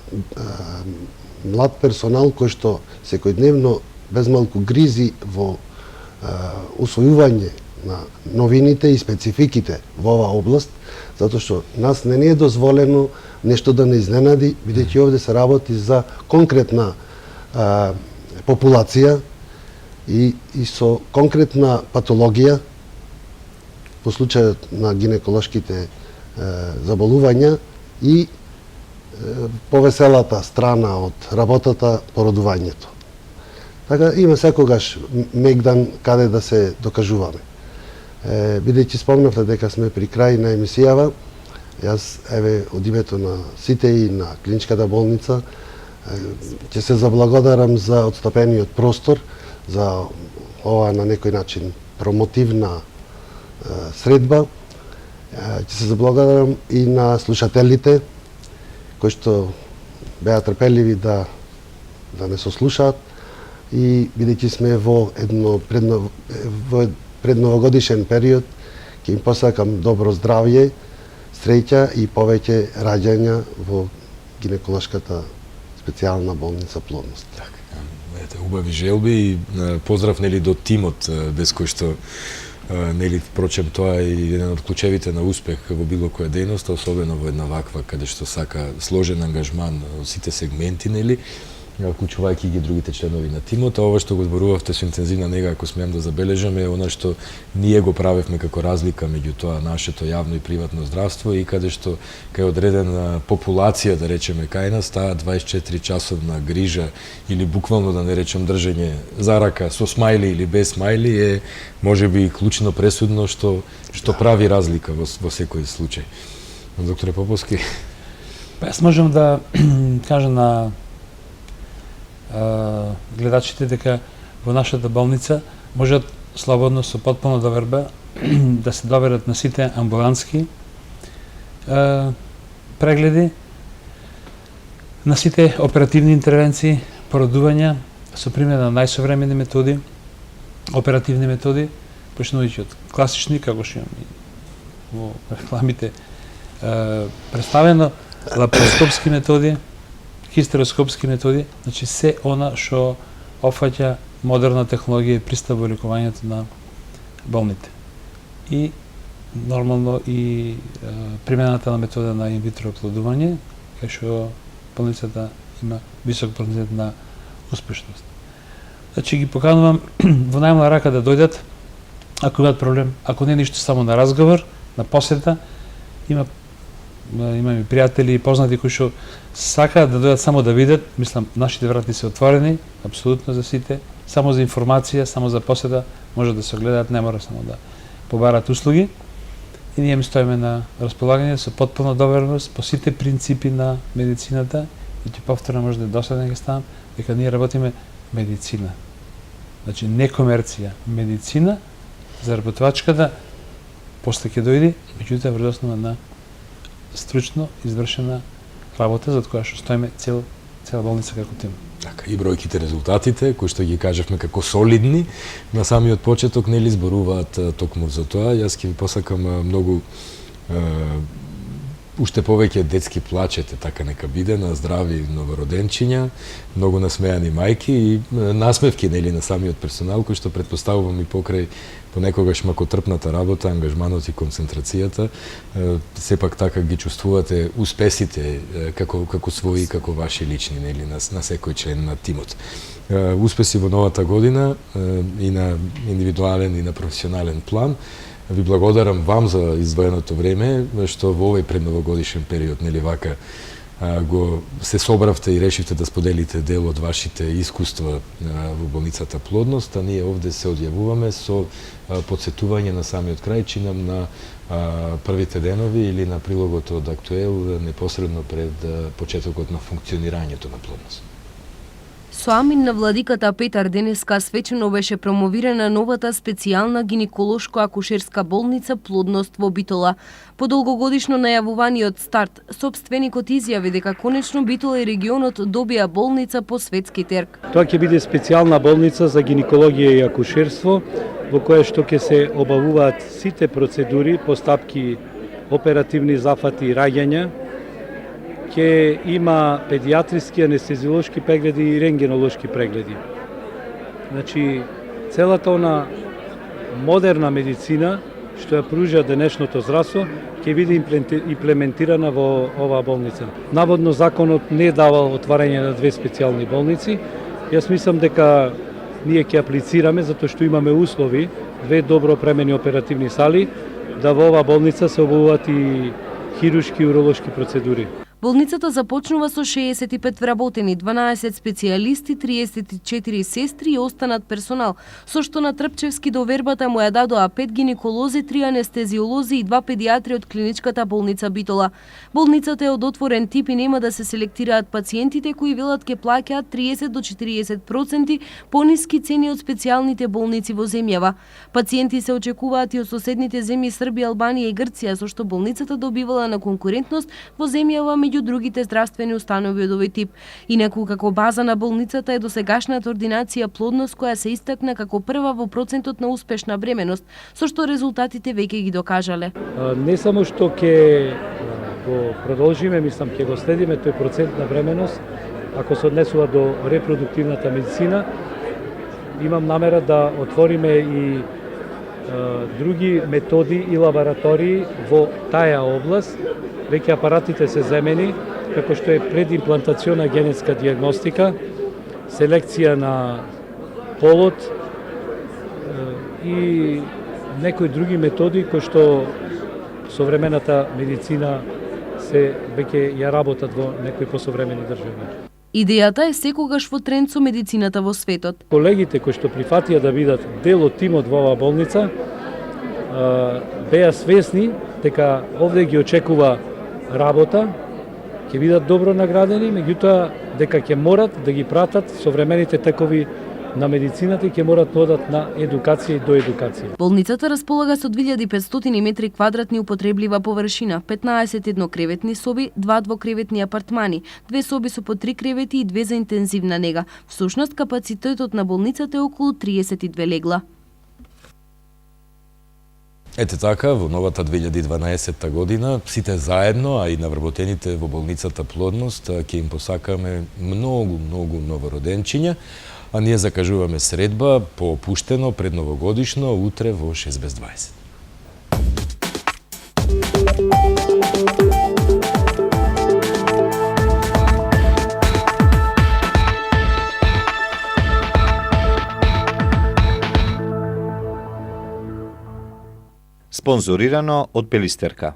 млад персонал кој што секојдневно безмалку гризи во усвојување на новините и спецификите во оваа област, затоа што нас не е дозволено нешто да не изненади, бидејќи овде се работи за конкретна популација и со конкретна патологија, во случајот на гинеколошките заболувања и повеселата страна од работата породувањето. Така има секогаш мегдан каде да се докажуваме. Бидејќи спомнавте дека сме при крај на емисијава, јас од името на сите и на клиничката болница ќе се заблагодарам за отстапениот простор, за ова на некој начин промотивна средба. Ќе се заблагодарам и на слушателите кои што беа трпеливи да не сослушаат и бидејќи сме во предновогодишен период, ќе им посакам добро здравје, среќа и повеќе раѓања во гинеколошката специјална болница Плодност. Убави желби и поздрав до тимот без кој што впрочем тоа е еден од клучевите на успех во било која дејност, особено во една ваква каде што сака сложен ангажман од сите сегменти, вклучувајќи ги другите членови на тимот. Ова што го зборувавте со интензивна нега, ако смеам да забележам, е она што ние го правевме како разлика меѓу тоа нашето јавно и приватно здравство и каде што кај одредена популација, да речеме, кај нас, таа 24 часовна грижа или буквално да не речем држење за рака со смајли или без смајли е можеби клучно пресудно што прави разлика во секој случај. Докторе Поповски? Па јас можам да кажам на гледачите дека во нашата болница можат слободно со потпуна доверба да се доверат на сите амбулантски прегледи, на сите оперативни интервенции, породувања со примена на најсовремени методи, оперативни методи, почнувајќи од класични, како што имам и во рекламите представено, лапароскопски методи, хистероскопски методи, значи се она што опфаќа модерна технологија и пристап во лекувањето на болните. И нормално и примената на метода на инвитро оплодување, кај што болницата има висок процент на успешност. Значи ги поканувам во најмала рака да дојдат ако имаат проблем, ако не ништо само на разговор, на посета. Имам и пријатели и познати кои што сакаат да дојдат само да видат. Мислам, нашите врати се отворени апсолутно за сите, само за информација, само за посета може да се огледаат, не мора само да побарат услуги. И ние им стоиме на располагање со потпуна довербост по сите принципи на медицината. И ќе повторно може да досаден ги ставам дека ние работиме медицина. Значи не комерција, медицина, заработувачката после ќе дојде, меѓутоа врз основа на стручно извршена работа за која што стоиме цела болница како тим. Така, и бројките резултатите, кои што ги кажавме како солидни, на самиот почеток нели зборуваат токму за тоа. Јас ќе ви посакам многу уште повеќе детски плачете, така нека биде, на здрави новороденчиња, многу насмеани мајки и насмевки нели на самиот персонал, кој што претпоставувам и покрај понекогаш макотрпната работа, ангажманот и концентрацијата, сепак така ги чувствувате успесите како своји, како ваши лични, нели, на секој член на тимот. Успеси во новата година и на индивидуален и на професионален план. Ви благодарам вам за издвоеното време, што во овој предновогодишен период, нели вака, го се собравте и решивте да споделите дел од вашите искуства во болницата Плодност, а ние овде се одјавуваме со подсетување на самиот крај, чинам на првите денови или на прилогот од Актуел непосредно пред почетокот на функционирањето на Плодност. Со амин на владиката Петар денеска свечено беше промовирана новата специјална гинеколошко-акушерска болница Плодност во Битола. По долгогодишно најавуваниот старт, сопственикот изјави дека конечно Битола и регионот добија болница по светски терк. Тоа ќе биде специјална болница за гинекологија и акушерство, во која што ќе се обавуваат сите процедури, постапки, оперативни зафати и раѓања. Ќе има педиатриски, анестезиолошки прегледи и рентгенолошки прегледи. Значи, целата она модерна медицина што ја пружа денешното здравство ќе биде имплементирана во оваа болница. Наводно законот не давал отварање на две специјални болници. Јас мислам дека ние ќе аплицираме затоа што имаме услови, две добро опремени оперативни сали, да во оваа болница се обавуваат и хируршки и уролошки процедури. Болницата започнува со 65 вработени, 12 специјалисти, 34 сестри и останат персонал, со што на Трпчевски до вербата му ја дадоа 5 гинеколози, 3 анестезиолози и 2 педиатри од клиничката болница Битола. Болницата е од отворен тип и нема да се селектираат пациентите кои велат ке плаќаат 30 до 40% пониски цени од специјалните болници во земјава. Пациенти се очекуваат и од соседните земји Србија, Албанија и Грција, со што болницата добивала на конкурентност во земјава меѓу другите здравствени установи од овој тип. Инаку како база на болницата е досегашната ординација Плодност која се истакна како прва во процентот на успешна бременост, со што резултатите веќе ги докажале. Не само што ќе го продолжиме, мислам ќе го следиме тој процент на бременост, ако се однесува до репродуктивната медицина, имам намера да отвориме и други методи и лаборатории во таа област. Веќе апаратите се земени, како што е предимплантациона генетска диагностика, селекција на полот и некои други методи кои што современата медицина се веќе ја работат во некои посовремени држави. Идејата е секогаш во тренд со медицината во светот. Колегите кои што прифатија да бидат дел од тимот во оваа болница беа свесни дека овде ги очекува работа, ќе бидат добро наградени, меѓутоа дека ќе морат да ги пратат современите текови на медицината и ќе морат да одат на едукација и до едукација. Болницата располага со 2500 метри квадратни употреблива површина, 15 еднокреветни соби, 2 двокреветни апартмани, 2 соби со по 3 кревети и 2 за интензивна нега. Всушност капацитетот на болницата е околу 32 легла. Ете така, во новата 2012 година, сите заедно, а и навработените во болницата Плодност, ќе им посакаме многу новороденчиња, а ние закажуваме средба поопуштено пред новогодишно утре во 6:20. Спонзорирано од Пелистерка.